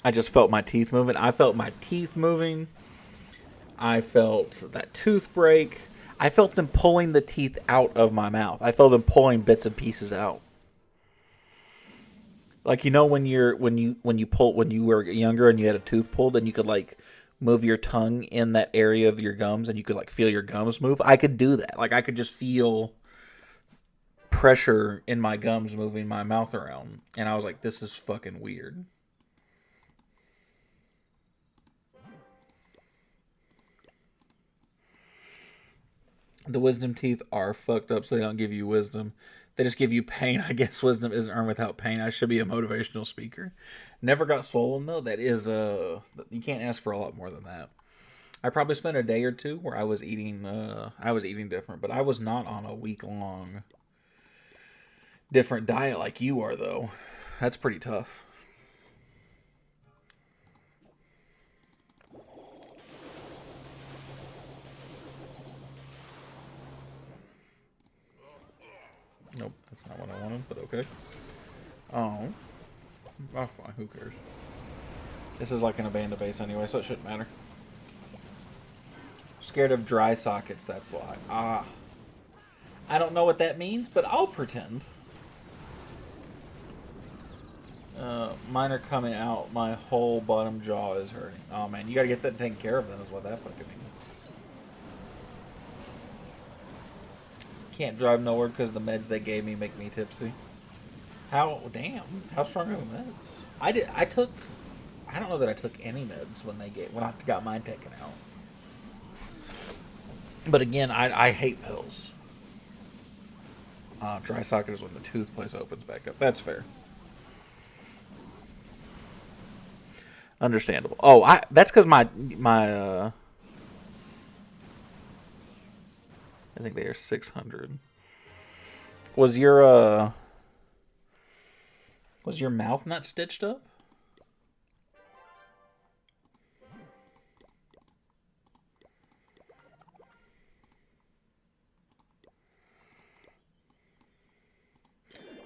I just felt my teeth moving. I felt my teeth moving. I felt that tooth break. I felt them pulling the teeth out of my mouth. I felt them pulling bits and pieces out. Like, you know, when you were younger and you had a tooth pulled and you could like move your tongue in that area of your gums and you could like feel your gums move. I could do that. Like, I could just feel pressure in my gums moving my mouth around. And I was like, this is fucking weird. The wisdom teeth are fucked up, so they don't give you wisdom. They just give you pain. I guess wisdom isn't earned without pain. I should be a motivational speaker. Never got swollen, though. That is, you can't ask for a lot more than that. I probably spent a day or two where I was eating different, but I was not on a week-long different diet like you are, though. That's pretty tough. Nope, that's not what I wanted, but okay. Oh, fine, who cares? This is like an abandoned base anyway, so it shouldn't matter. Scared of dry sockets, that's why. Ah. I don't know what that means, but I'll pretend. Mine are coming out. My whole bottom jaw is hurting. Oh, man. You gotta get that taken care of, then, is what that fucking means. Can't drive nowhere because the meds they gave me make me tipsy. How? Damn. How strong are the meds? I don't know that I took any meds when I got mine taken out. But again, I hate pills. Dry socket is when the tooth place opens back up. That's fair. Understandable. Oh, that's because my I think they are 600. Was your mouth not stitched up?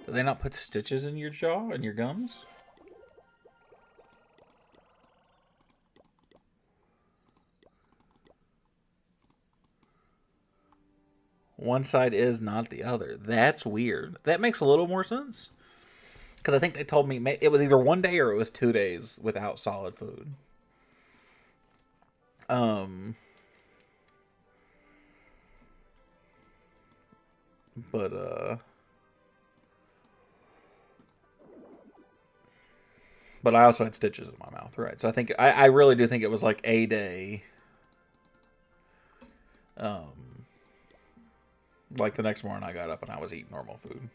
Did they not put stitches in your jaw and your gums? One side is, not the other. That's weird. That makes a little more sense. Because I think they told me it was either 1 day or it was 2 days without solid food. But I also had stitches in my mouth, right? So I think I really do think it was like a day. Like the next morning I got up and I was eating normal food.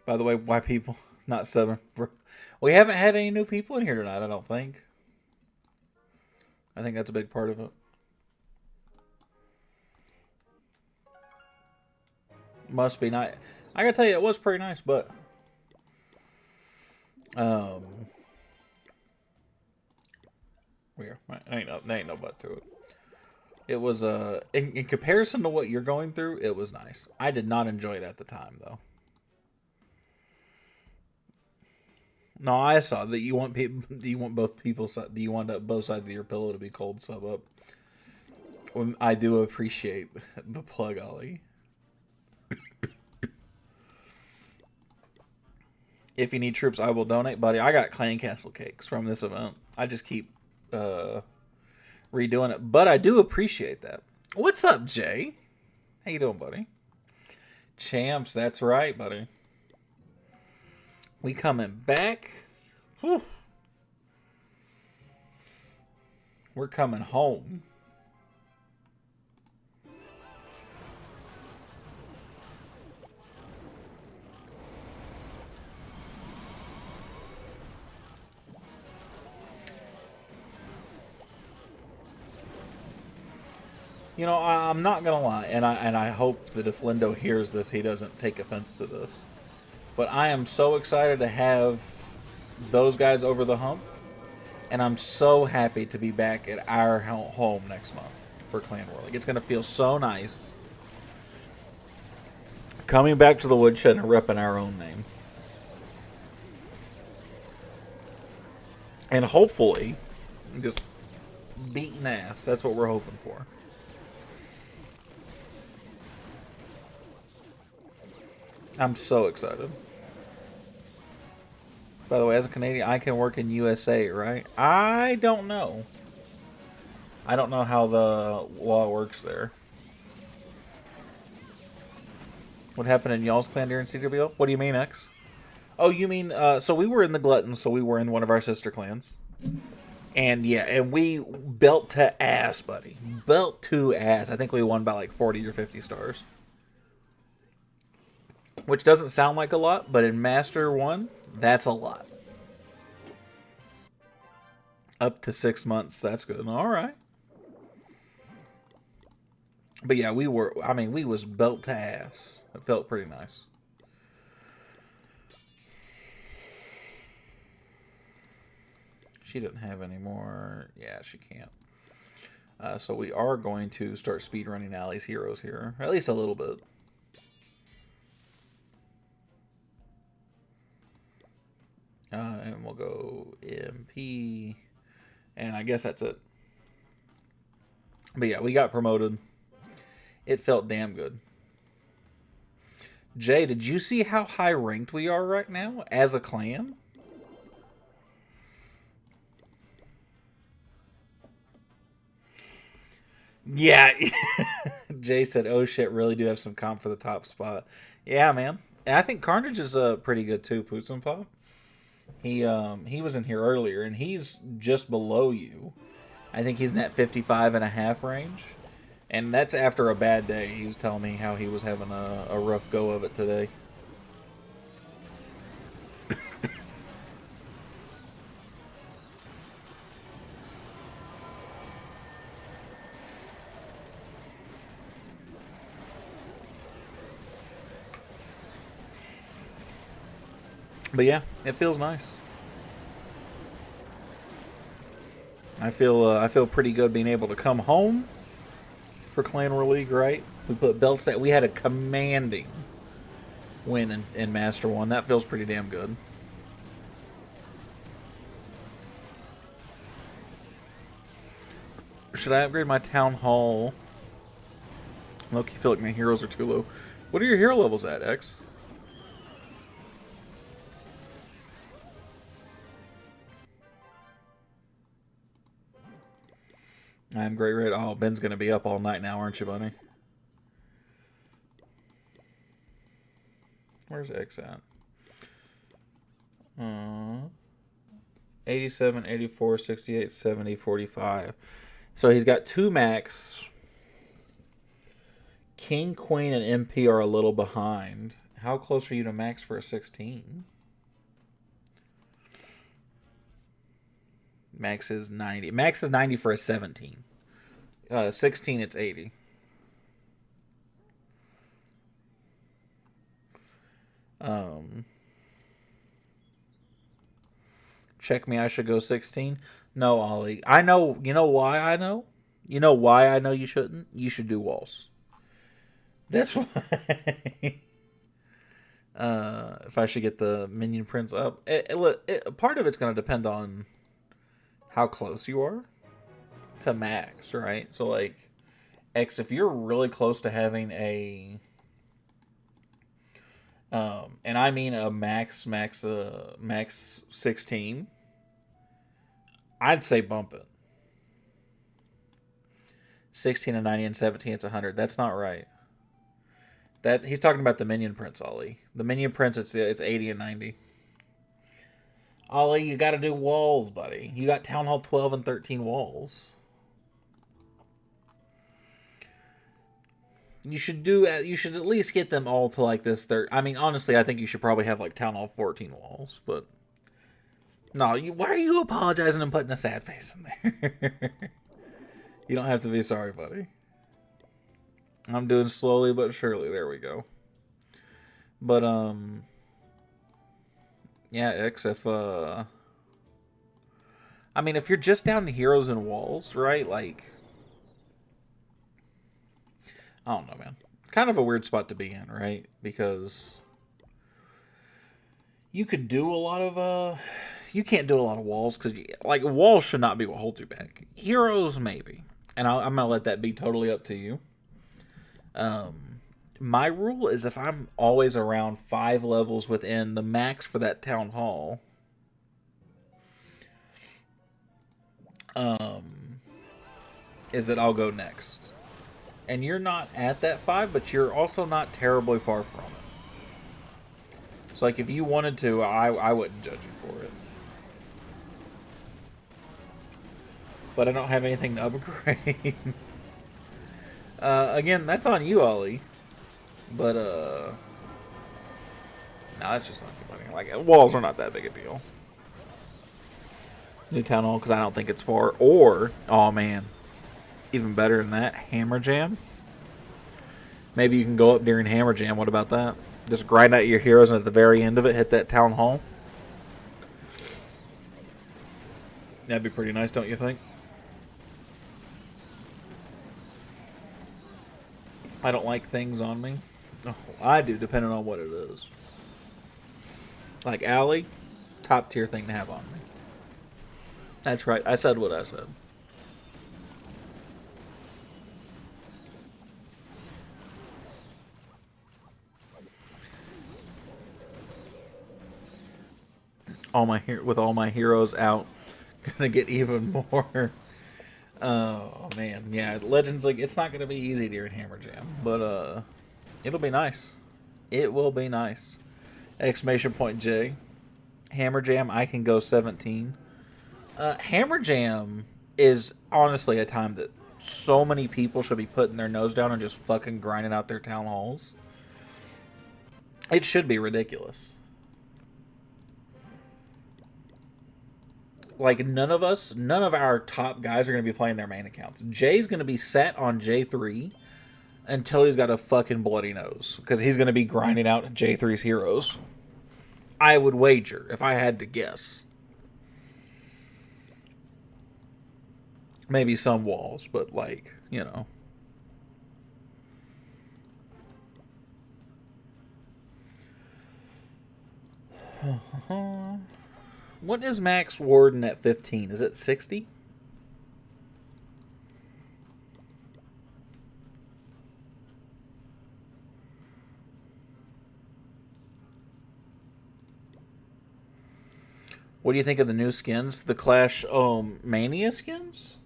By the way, why people? Not 7. We haven't had any new people in here tonight, I don't think. I think that's a big part of it. Must be nice. I gotta tell you, it was pretty nice, but weird. Ain't no butt to it. It was in comparison to what you're going through, it was nice. I did not enjoy it at the time, though. No, I saw that you want people. Do you want both people? Do you want both sides of your pillow to be cold? Sub up. I do appreciate the plug, Ollie. If you need troops, I will donate, buddy. I got clan castle cakes from this event. I just keep redoing it, but I do appreciate that. What's up, Jay? How you doing, buddy? Champs, that's right, buddy. We coming back. Whew. We're coming home. You know, I'm not gonna lie, and I hope that if Lindo hears this, he doesn't take offense to this. But I am so excited to have those guys over the hump, and I'm so happy to be back at our home next month for Clan War League. It's gonna feel so nice coming back to the woodshed and repping our own name, and hopefully just beating ass. That's what we're hoping for. I'm so excited. By the way, as a Canadian, I can work in USA, right? I don't know. I don't know how the law works there. What happened in y'all's clan during CWL? What do you mean, X? Oh, you mean, so we were in the Gluttons, so we were in one of our sister clans. And yeah, and we belt to ass, buddy. Belt to ass. I think we won by like 40 or 50 stars. Which doesn't sound like a lot, but in Master 1, that's a lot. Up to 6 months, that's good. All right. But yeah, we were. I mean, we was belt to ass. It felt pretty nice. She didn't have any more. Yeah, she can't. So we are going to start speedrunning Allie's heroes here, at least a little bit. And we'll go MP, and I guess that's it. But yeah, we got promoted. It felt damn good. Jay, did you see how high ranked we are right now as a clan? Yeah. Jay said, oh shit, really do have some comp for the top spot. Yeah, man. And I think Carnage is pretty good too, Poots and Pop. He was in here earlier, and he's just below you. I think he's in that 55.5 range. And that's after a bad day. He was telling me how he was having a rough go of it today. But yeah, it feels nice. I feel pretty good being able to come home for Clan War League, right? We put belts that we had a commanding win in Master 1. That feels pretty damn good. Should I upgrade my Town Hall? Look, I feel like my heroes are too low. What are your hero levels at, X? I'm great, right? Oh, Ben's gonna be up all night now, aren't you, buddy? Where's X at? 87, 84, 68, 70, 45. So he's got 2 max. King, Queen, and MP are a little behind. How close are you to max for a 16? Max is 90. Max is 90 for a 17. 16, it's 80. Check me, I should go 16. No, Ollie. I know. You know why I know? You know why I know you shouldn't? You should do walls. That's why. If I should get the minion prints up. Part of it's going to depend on how close you are to max, right? So, like, X, if you're really close to having a... and I mean a max 16... I'd say bump it. 16 and 90 and 17, it's 100. That's not right. That he's talking about the minion prints, Ollie. The minion prints, it's 80 and 90. Ollie, you got to do walls, buddy. You got Town Hall 12 and 13 walls. You should at least get them all to like this third. I mean, honestly, I think you should probably have like Town Hall 14 walls, but no, why are you apologizing and putting a sad face in there? You don't have to be sorry, buddy. I'm doing slowly but surely. There we go. But, yeah, X, if, I mean, if you're just down to heroes and walls, right, like, I don't know, man. Kind of a weird spot to be in, right? Because you could do a lot of, you can't do a lot of walls because, like, walls should not be what holds you back. Heroes, maybe. And I'm going to let that be totally up to you. My rule is if I'm always around 5 levels within the max for that Town Hall, is that I'll go next. And you're not at that 5, but you're also not terribly far from it. So, like, if you wanted to, I wouldn't judge you for it. But I don't have anything to upgrade. Again, that's on you, Ollie. But, no, that's just not funny. Like, walls are not that big a deal. New Town Hall, because I don't think it's far. Or, oh man, even better than that, Hammer Jam. Maybe you can go up during Hammer Jam. What about that? Just grind out your heroes, and at the very end of it, hit that Town Hall. That'd be pretty nice, don't you think? I don't like things on me. Oh, I do, depending on what it is. Like Allie, top tier thing to have on me. That's right. I said what I said. With all my heroes out, gonna get even more. Oh man, yeah. Legends League. It's not gonna be easy during Hammer Jam, but it'll be nice. It will be nice. Exclamation point J. Hammer Jam. I can go 17. Hammer Jam is honestly a time that so many people should be putting their nose down and just fucking grinding out their town halls. It should be ridiculous. Like, none of our top guys are going to be playing their main accounts. Jay's going to be set on J3 until he's got a fucking bloody nose. Because he's going to be grinding out J3's heroes. I would wager, if I had to guess. Maybe some walls, but like, you know. What is Max Warden at 15? Is it 60? What do you think of the new skins? The Clash Mania skins?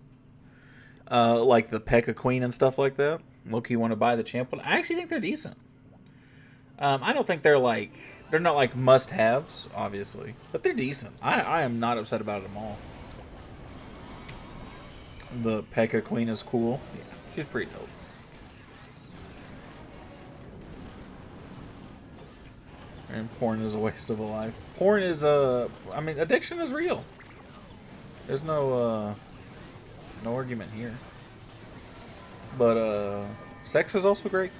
Like the P.E.K.K.A. Queen and stuff like that? Look, you want to buy the champ one? I actually think they're decent. I don't think they're not like must-haves, obviously, but they're decent. I am not upset about them all. The P.E.K.K.A. Queen is cool. Yeah, she's pretty dope. And porn is a waste of a life. Porn is I mean, addiction is real. There's no argument here. But sex is also great.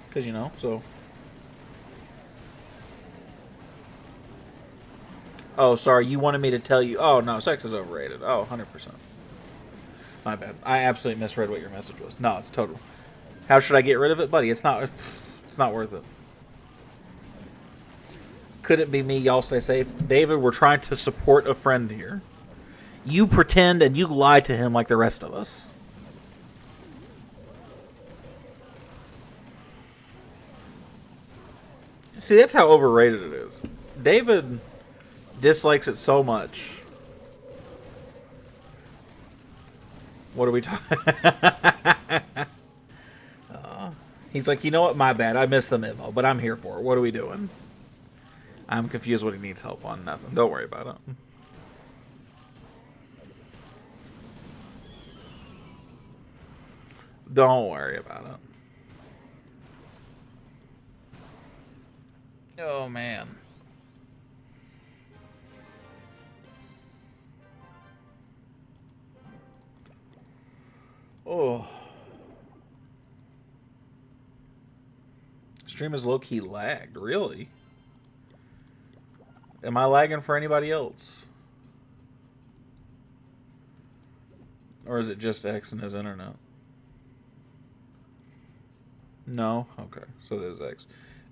Because, you know, so. Oh, sorry, you wanted me to tell you. Oh, no, sex is overrated. Oh, 100%. My bad. I absolutely misread what your message was. No, it's total. How should I get rid of it, buddy? It's not worth it. Could it be me? Y'all stay safe. David, we're trying to support a friend here. You pretend and you lie to him like the rest of us. See, that's how overrated it is. David dislikes it so much. What are we talking? He's like, you know what? My bad. I missed the memo, but I'm here for it. What are we doing? I'm confused what he needs help on. Nothing. Don't worry about it. Don't worry about it. Oh, man. Oh. Stream is low-key lagged. Really? Am I lagging for anybody else? Or is it just X and his internet? No? Okay. So it is X.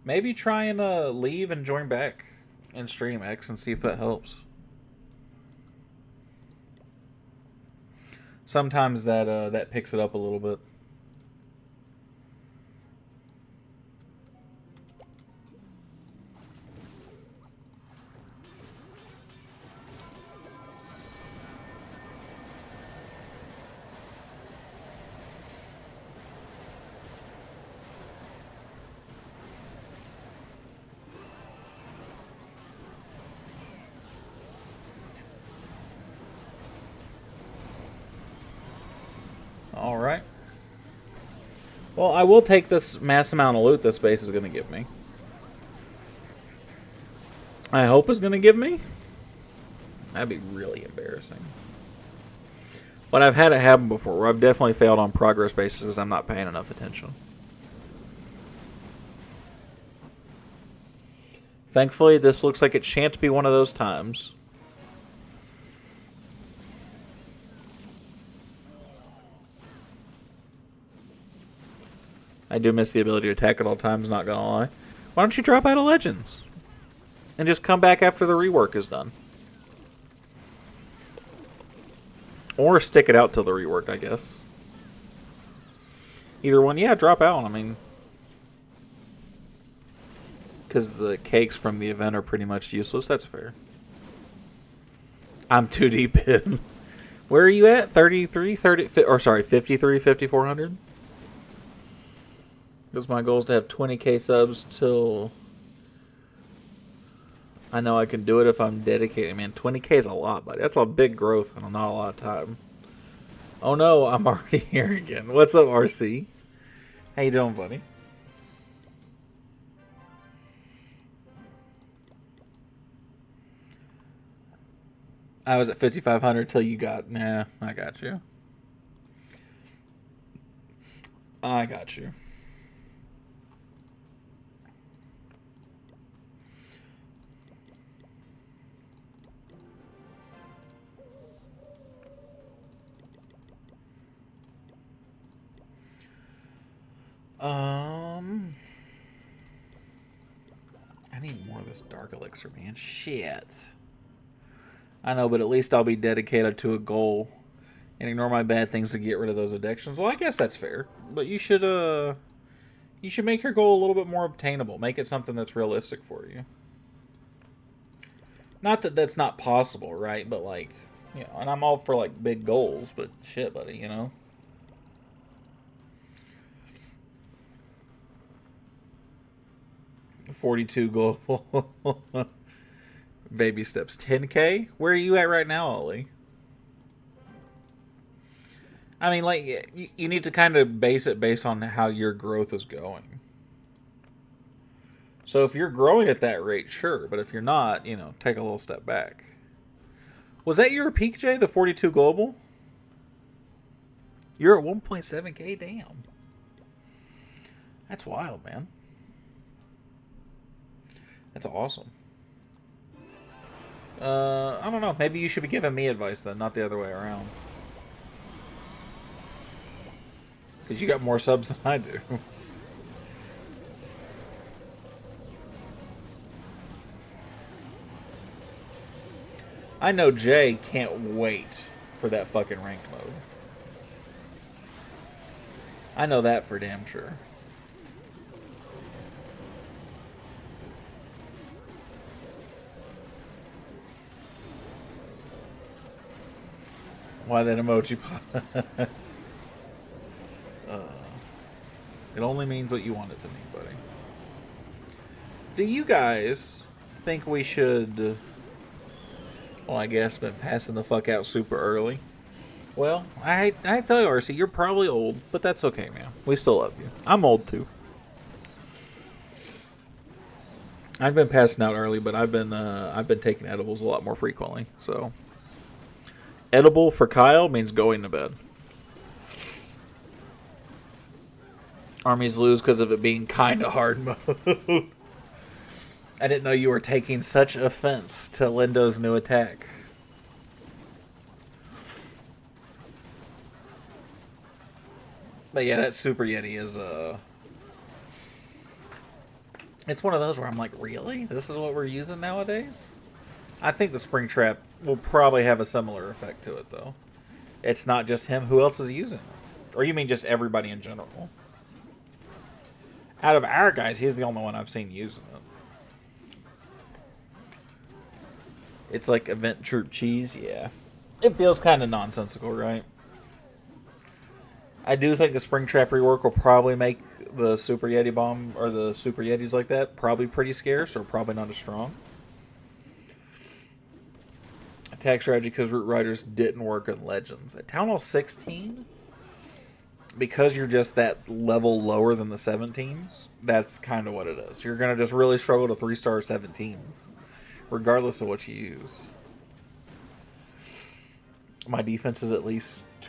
Maybe try and leave and join back and stream X and see if that helps. Sometimes that picks it up a little bit. Alright. Well, I will take this mass amount of loot this base is going to give me. I hope it's going to give me. That'd be really embarrassing. But I've had it happen before where I've definitely failed on progress basis because I'm not paying enough attention. Thankfully, this looks like it shan't be one of those times. I do miss the ability to attack at all times, not gonna lie. Why don't you drop out of Legends? And just come back after the rework is done. Or stick it out till the rework, I guess. Either one, yeah, drop out. I mean, because the cakes from the event are pretty much useless. That's fair. I'm too deep in. Where are you at? 33, 30, or sorry, 53, 5400? Because my goal is to have 20k subs till... I know I can do it if I'm dedicated. Man, 20k is a lot, buddy. That's a big growth in not a lot of time. Oh no, I'm already here again. What's up, RC? How you doing, buddy? I was at 5,500 till you got... Nah, I got you. I got you. I need more of this dark elixir, man. Shit. I know, but at least I'll be dedicated to a goal and ignore my bad things to get rid of those addictions. Well, I guess that's fair. But you should make your goal a little bit more obtainable. Make it something that's realistic for you. Not that that's not possible, right? But like, you know, and I'm all for like big goals, but shit, buddy, you know. $42 global. Baby steps. 10k? Where are you at right now, Ollie? I mean, like, you need to kind of base it based on how your growth is going. So if you're growing at that rate, sure. But if you're not, you know, take a little step back. Was that your peak, Jay? The 42 global? You're at 1.7k? Damn. That's wild, man. That's awesome. I don't know. Maybe you should be giving me advice then, not the other way around. Because you got more subs than I do. I know Jay can't wait for that fucking ranked mode. I know that for damn sure. Why that emoji pop? It only means what you want it to mean, buddy. Do you guys think we should... Well, I guess been passing the fuck out super early. Well, I tell you, RC, you're probably old, but that's okay, man. We still love you. I'm old too. I've been passing out early, but I've been taking edibles a lot more frequently. So, edible for Kyle means going to bed. Armies lose because of it being kind of hard mode. I didn't know you were taking such offense to Lindo's new attack. But yeah, that Super Yeti is, it's one of those where I'm like, really? This is what we're using nowadays? I think the Spring Trap will probably have a similar effect to it, though. It's not just him. Who else is using it? Or you mean just everybody in general? Out of our guys, he's the only one I've seen using it. It's like event troop cheese, yeah. It feels kind of nonsensical, right? I do think the Spring Trap rework will probably make the Super Yeti bomb, or the Super Yetis like that, probably pretty scarce, or probably not as strong. Attack strategy because Root Riders didn't work in Legends. At Town Hall 16, because you're just that level lower than the 17s, that's kind of what it is. You're going to just really struggle to 3-star 17s. Regardless of what you use. My defense is at least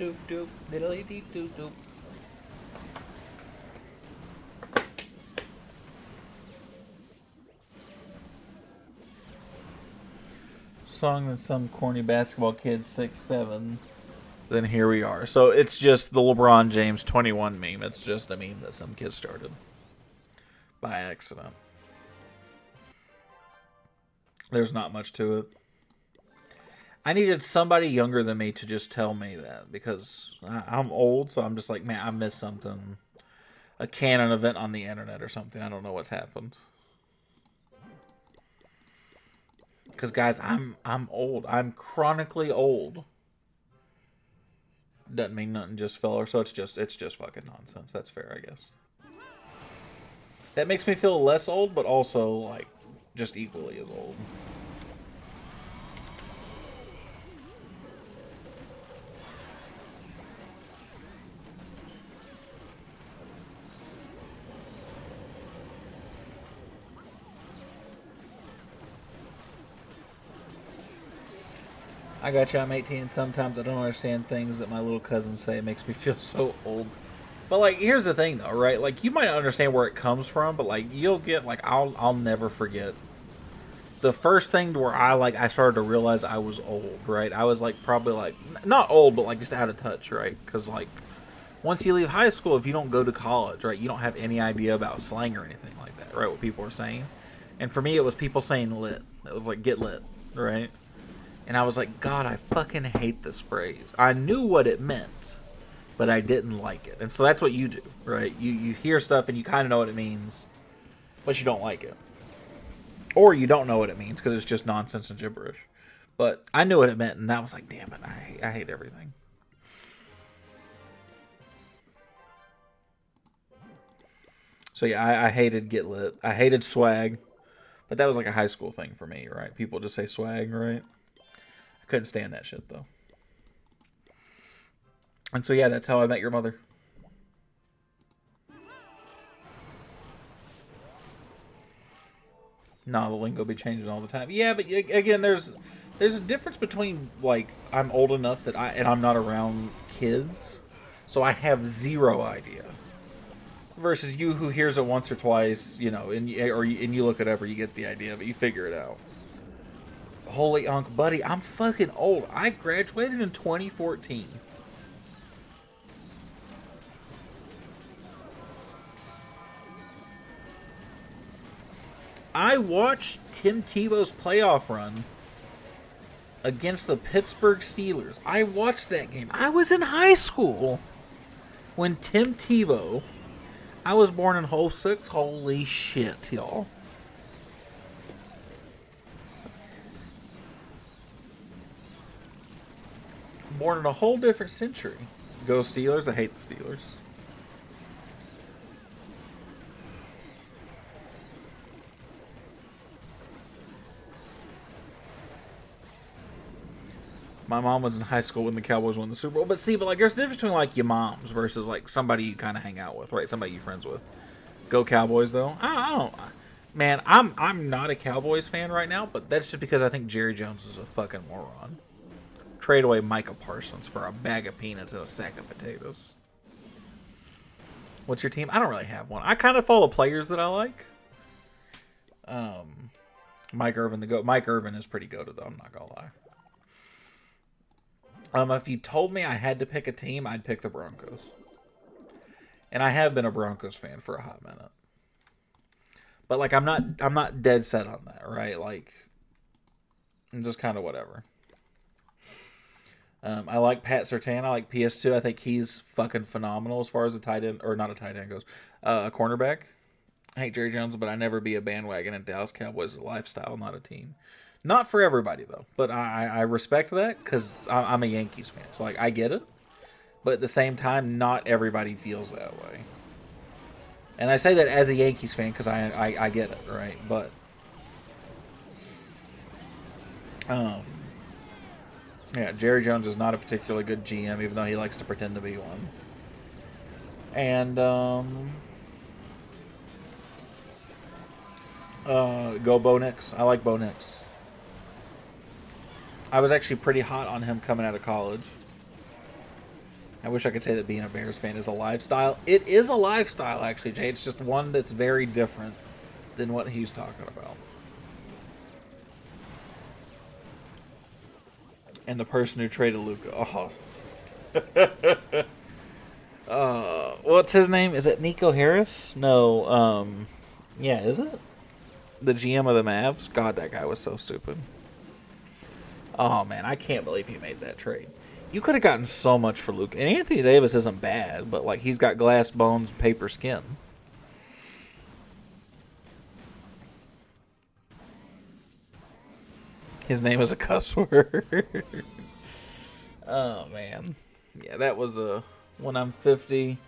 doop doop, diddly dee doop doop. Song that some corny basketball kid 6'7". Then here we are. So it's just the LeBron James 21 meme. It's just a meme that some kid started by accident. There's not much to it. I needed somebody younger than me to just tell me that, because I'm old, so I'm just like, man, I missed something. A canon event on the internet or something. I don't know what's happened. Because guys, I'm old. I'm chronically old. Doesn't mean nothing, just filler. So it's just fucking nonsense. That's fair, I guess. That makes me feel less old, but also like just equally as old. I got you, I'm 18. Sometimes I don't understand things that my little cousins say. It makes me feel so old. But, like, here's the thing, though, right? Like, you might not understand where it comes from, but, like, you'll get, like, I'll never forget. The first thing where I started to realize I was old, right? I was, like, probably, like, not old, but, like, just out of touch, right? Because, like, once you leave high school, if you don't go to college, right, you don't have any idea about slang or anything like that, right? What people are saying. And for me, it was people saying lit. It was, like, get lit, right? And I was like, God, I fucking hate this phrase. I knew what it meant, but I didn't like it. And so that's what you do, right? You hear stuff and you kind of know what it means, but you don't like it. Or you don't know what it means because it's just nonsense and gibberish. But I knew what it meant, and I was like, damn it, I hate everything. So yeah, I hated get lit. I hated swag. But that was like a high school thing for me, right? People just say swag, right? I couldn't stand that shit, though. And so yeah, that's how I met your mother. No, the lingo be changing all the time. Yeah, but again, there's a difference between, like, I'm old enough that I'm not around kids, so I have zero idea. Versus you who hears it once or twice, you know, and you look it up or you get the idea, but you figure it out. Holy unk, buddy, I'm fucking old. I graduated in 2014. I watched Tim Tebow's playoff run against the Pittsburgh Steelers. I watched that game. I was in high school when Tim Tebow... I was born in 06. Holy shit, y'all. Born in a whole different century. Go Steelers. I hate the Steelers. My mom was in high school when the Cowboys won the Super Bowl. But see, like, there's a difference between, like, your moms versus, like, somebody you kind of hang out with, right? Somebody you're friends with. Go Cowboys, though. I don't... Man, I'm not a Cowboys fan right now, but that's just because I think Jerry Jones is a fucking moron. Trade away Micah Parsons for a bag of peanuts and a sack of potatoes. What's your team? I don't really have one. I kind of follow players that I like. Mike Irvin, the GOAT. Mike Irvin is pretty goated, though. I'm not gonna lie. If you told me I had to pick a team, I'd pick the Broncos. And I have been a Broncos fan for a hot minute. But like I'm not dead set on that, right? Like I'm just kind of whatever. I like Pat Surtain. I like PS2. I think he's fucking phenomenal as far as a tight end, or not a tight end goes. A cornerback. I hate Jerry Jones, but I never be a bandwagon in Dallas Cowboys. A lifestyle, not a team. Not for everybody, though. But I respect that because I'm a Yankees fan. So, like, I get it. But at the same time, not everybody feels that way. And I say that as a Yankees fan because I get it, right? But, yeah, Jerry Jones is not a particularly good GM, even though he likes to pretend to be one. And, go Bo Nix. I like Bo Nix. I was actually pretty hot on him coming out of college. I wish I could say that being a Bears fan is a lifestyle. It is a lifestyle, actually, Jay. It's just one that's very different than what he's talking about. And the person who traded Luka. What's his name? Is it Nico Harris? No, yeah, is it? The GM of the Mavs? God, that guy was so stupid. Oh, man, I can't believe he made that trade. You could have gotten so much for Luka. And Anthony Davis isn't bad, but, like, he's got glass bones and paper skin. His name is a cuss word. Oh, man. Yeah, that was when I'm 50 and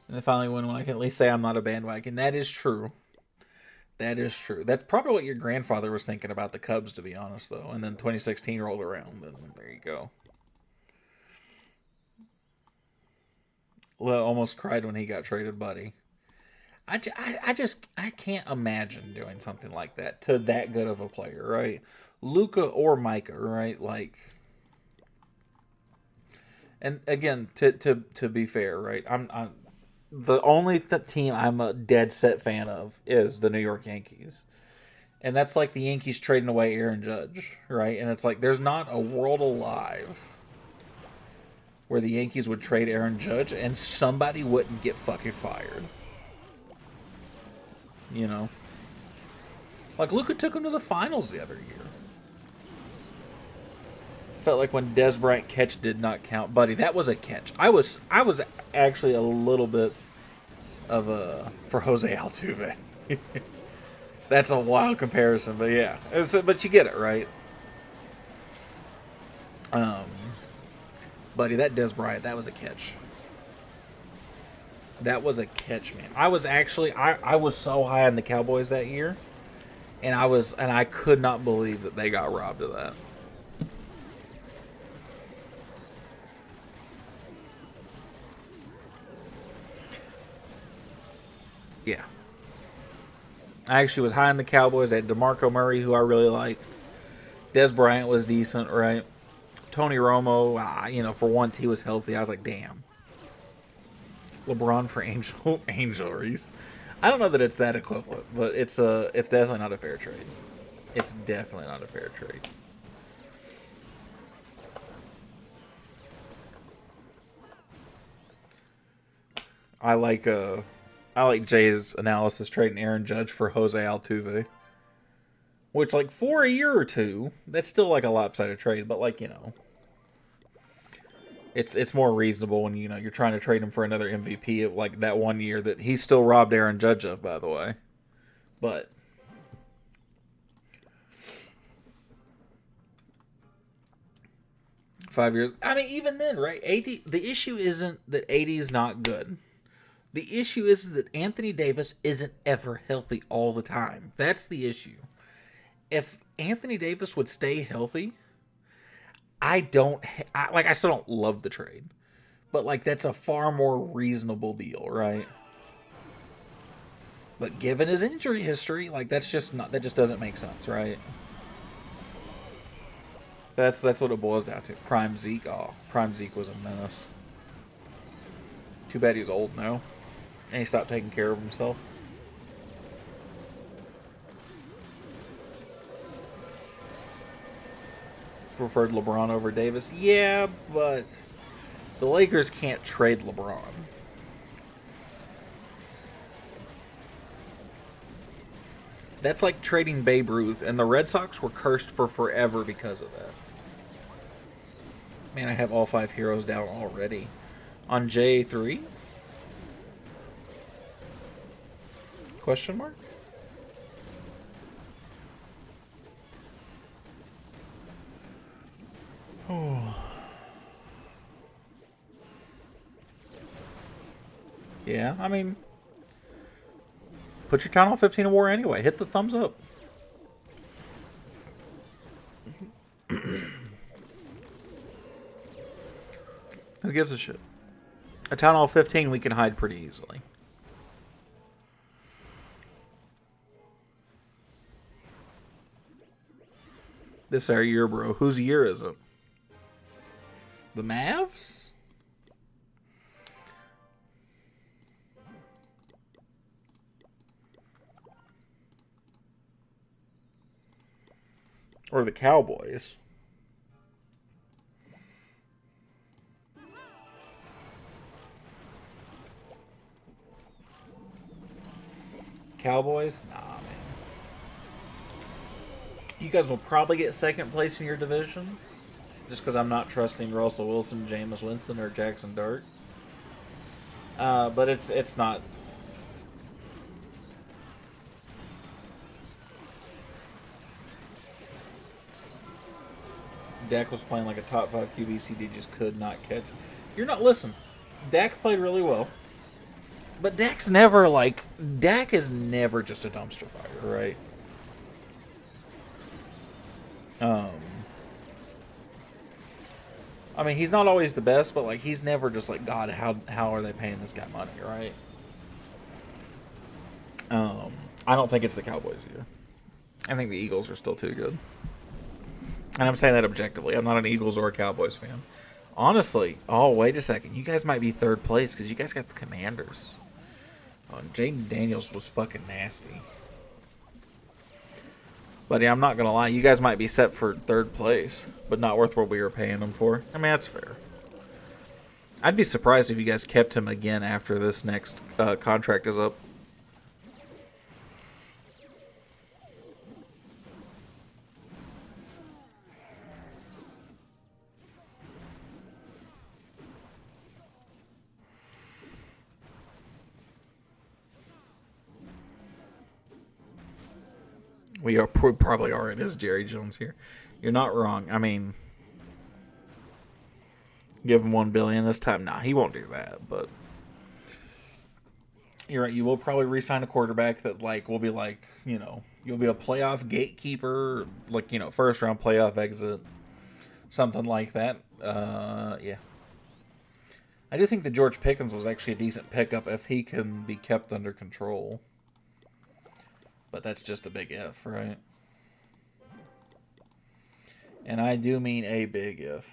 then finally when I can at least say I'm not a bandwagon. That is true. That is true. That's probably what your grandfather was thinking about the Cubs, to be honest, though. And then 2016 rolled around, and there you go. Almost cried when he got traded, buddy. I can't imagine doing something like that to that good of a player, right? Luka or Micah, right? Like, and again, to be fair, right? I'm the only team I'm a dead set fan of is the New York Yankees. And that's like the Yankees trading away Aaron Judge, right? And it's like there's not a world alive where the Yankees would trade Aaron Judge and somebody wouldn't get fucking fired. You know? Like Luka took him to the finals the other year. Felt like when Des Bryant catch did not count. Buddy, that was a catch. I was actually a little bit of a for Jose Altuve. That's a wild comparison, but yeah. But you get it, right? Buddy, that Des Bryant, that was a catch. That was a catch, man. I was so high on the Cowboys that year, and I could not believe that they got robbed of that. Yeah. I actually was high on the Cowboys. I had DeMarco Murray, who I really liked. Des Bryant was decent, right? Tony Romo, for once he was healthy. I was like, damn. LeBron for Angel Reese. I don't know that it's that equivalent, but it's definitely not a fair trade. It's definitely not a fair trade. I like Jay's analysis trading Aaron Judge for Jose Altuve. Which, like, for a year or two, that's still like a lopsided trade, but like, it's more reasonable when you're trying to trade him for another MVP of like that 1 year that he still robbed Aaron Judge of, by the way. But $5 years. I mean, even then, right? The issue isn't that AD is not good. The issue is that Anthony Davis isn't ever healthy all the time. That's the issue. If Anthony Davis would stay healthy, I still don't love the trade. But, like, that's a far more reasonable deal, right? But given his injury history, like, that just doesn't make sense, right? That's what it boils down to. Prime Zeke. Oh, Prime Zeke was a menace. Too bad he's old now. And he stopped taking care of himself. Preferred LeBron over Davis? Yeah, but the Lakers can't trade LeBron. That's like trading Babe Ruth, and the Red Sox were cursed for forever because of that. Man, I have all 5 heroes down already. On J3? Question mark? Oh. Yeah, I mean, put your Town Hall 15 in war anyway. Hit the thumbs up. Who gives a shit? A Town Hall 15 we can hide pretty easily. This our year, bro. Whose year is it? The Mavs? Or the Cowboys. Cowboys? Nah, man. You guys will probably get second place in your division. Just because I'm not trusting Russell Wilson, Jameis Winston, or Jackson Dart. But it's not. Dak was playing like a top 5 QB. CD just could not catch. You're not listening. Dak played really well. But Dak is never just a dumpster fire, right? I mean, he's not always the best, but like he's never just like, God, how are they paying this guy money, right? I don't think it's the Cowboys either. I think the Eagles are still too good. And I'm saying that objectively. I'm not an Eagles or a Cowboys fan. Honestly, oh, wait a second. You guys might be third place because you guys got the Commanders. Jaden Daniels was fucking nasty. But yeah, I'm not going to lie. You guys might be set for third place, but not worth what we were paying them for. I mean, that's fair. I'd be surprised if you guys kept him again after this next contract is up. We probably are. It is Jerry Jones here. You're not wrong. I mean, give him $1 billion this time. Nah, he won't do that. But you're right. You will probably re-sign a quarterback that will be you'll be a playoff gatekeeper, first round playoff exit, something like that. Yeah. I do think that George Pickens was actually a decent pickup if he can be kept under control. But that's just a big if, right? And I do mean a big if.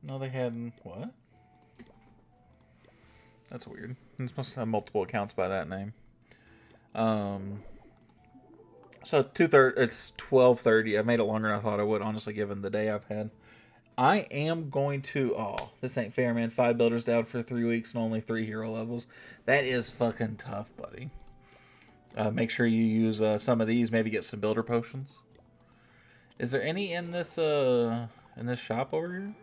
No, they hadn't. What? That's weird. This must have multiple accounts by that name. So 2:30. It's 12:30. I made it longer than I thought I would, honestly, given the day I've had. I am going to. Oh, this ain't fair, man. 5 builders down for 3 weeks and only 3 hero levels. That is fucking tough, buddy. Make sure you use some of these. Maybe get some builder potions. Is there any in this shop over here?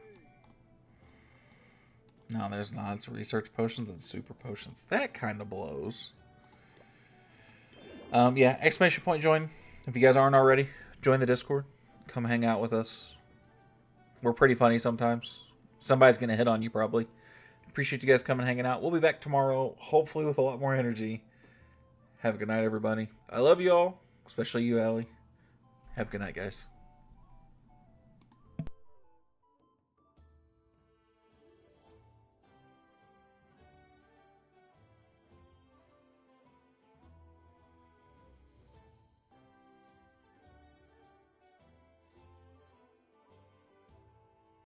No, there's not. It's research potions and super potions. That kind of blows. Yeah, exclamation point join. If you guys aren't already, join the Discord. Come hang out with us. We're pretty funny sometimes. Somebody's going to hit on you probably. Appreciate you guys coming and hanging out. We'll be back tomorrow, hopefully with a lot more energy. Have a good night, everybody. I love you all, especially you, Allie. Have a good night, guys.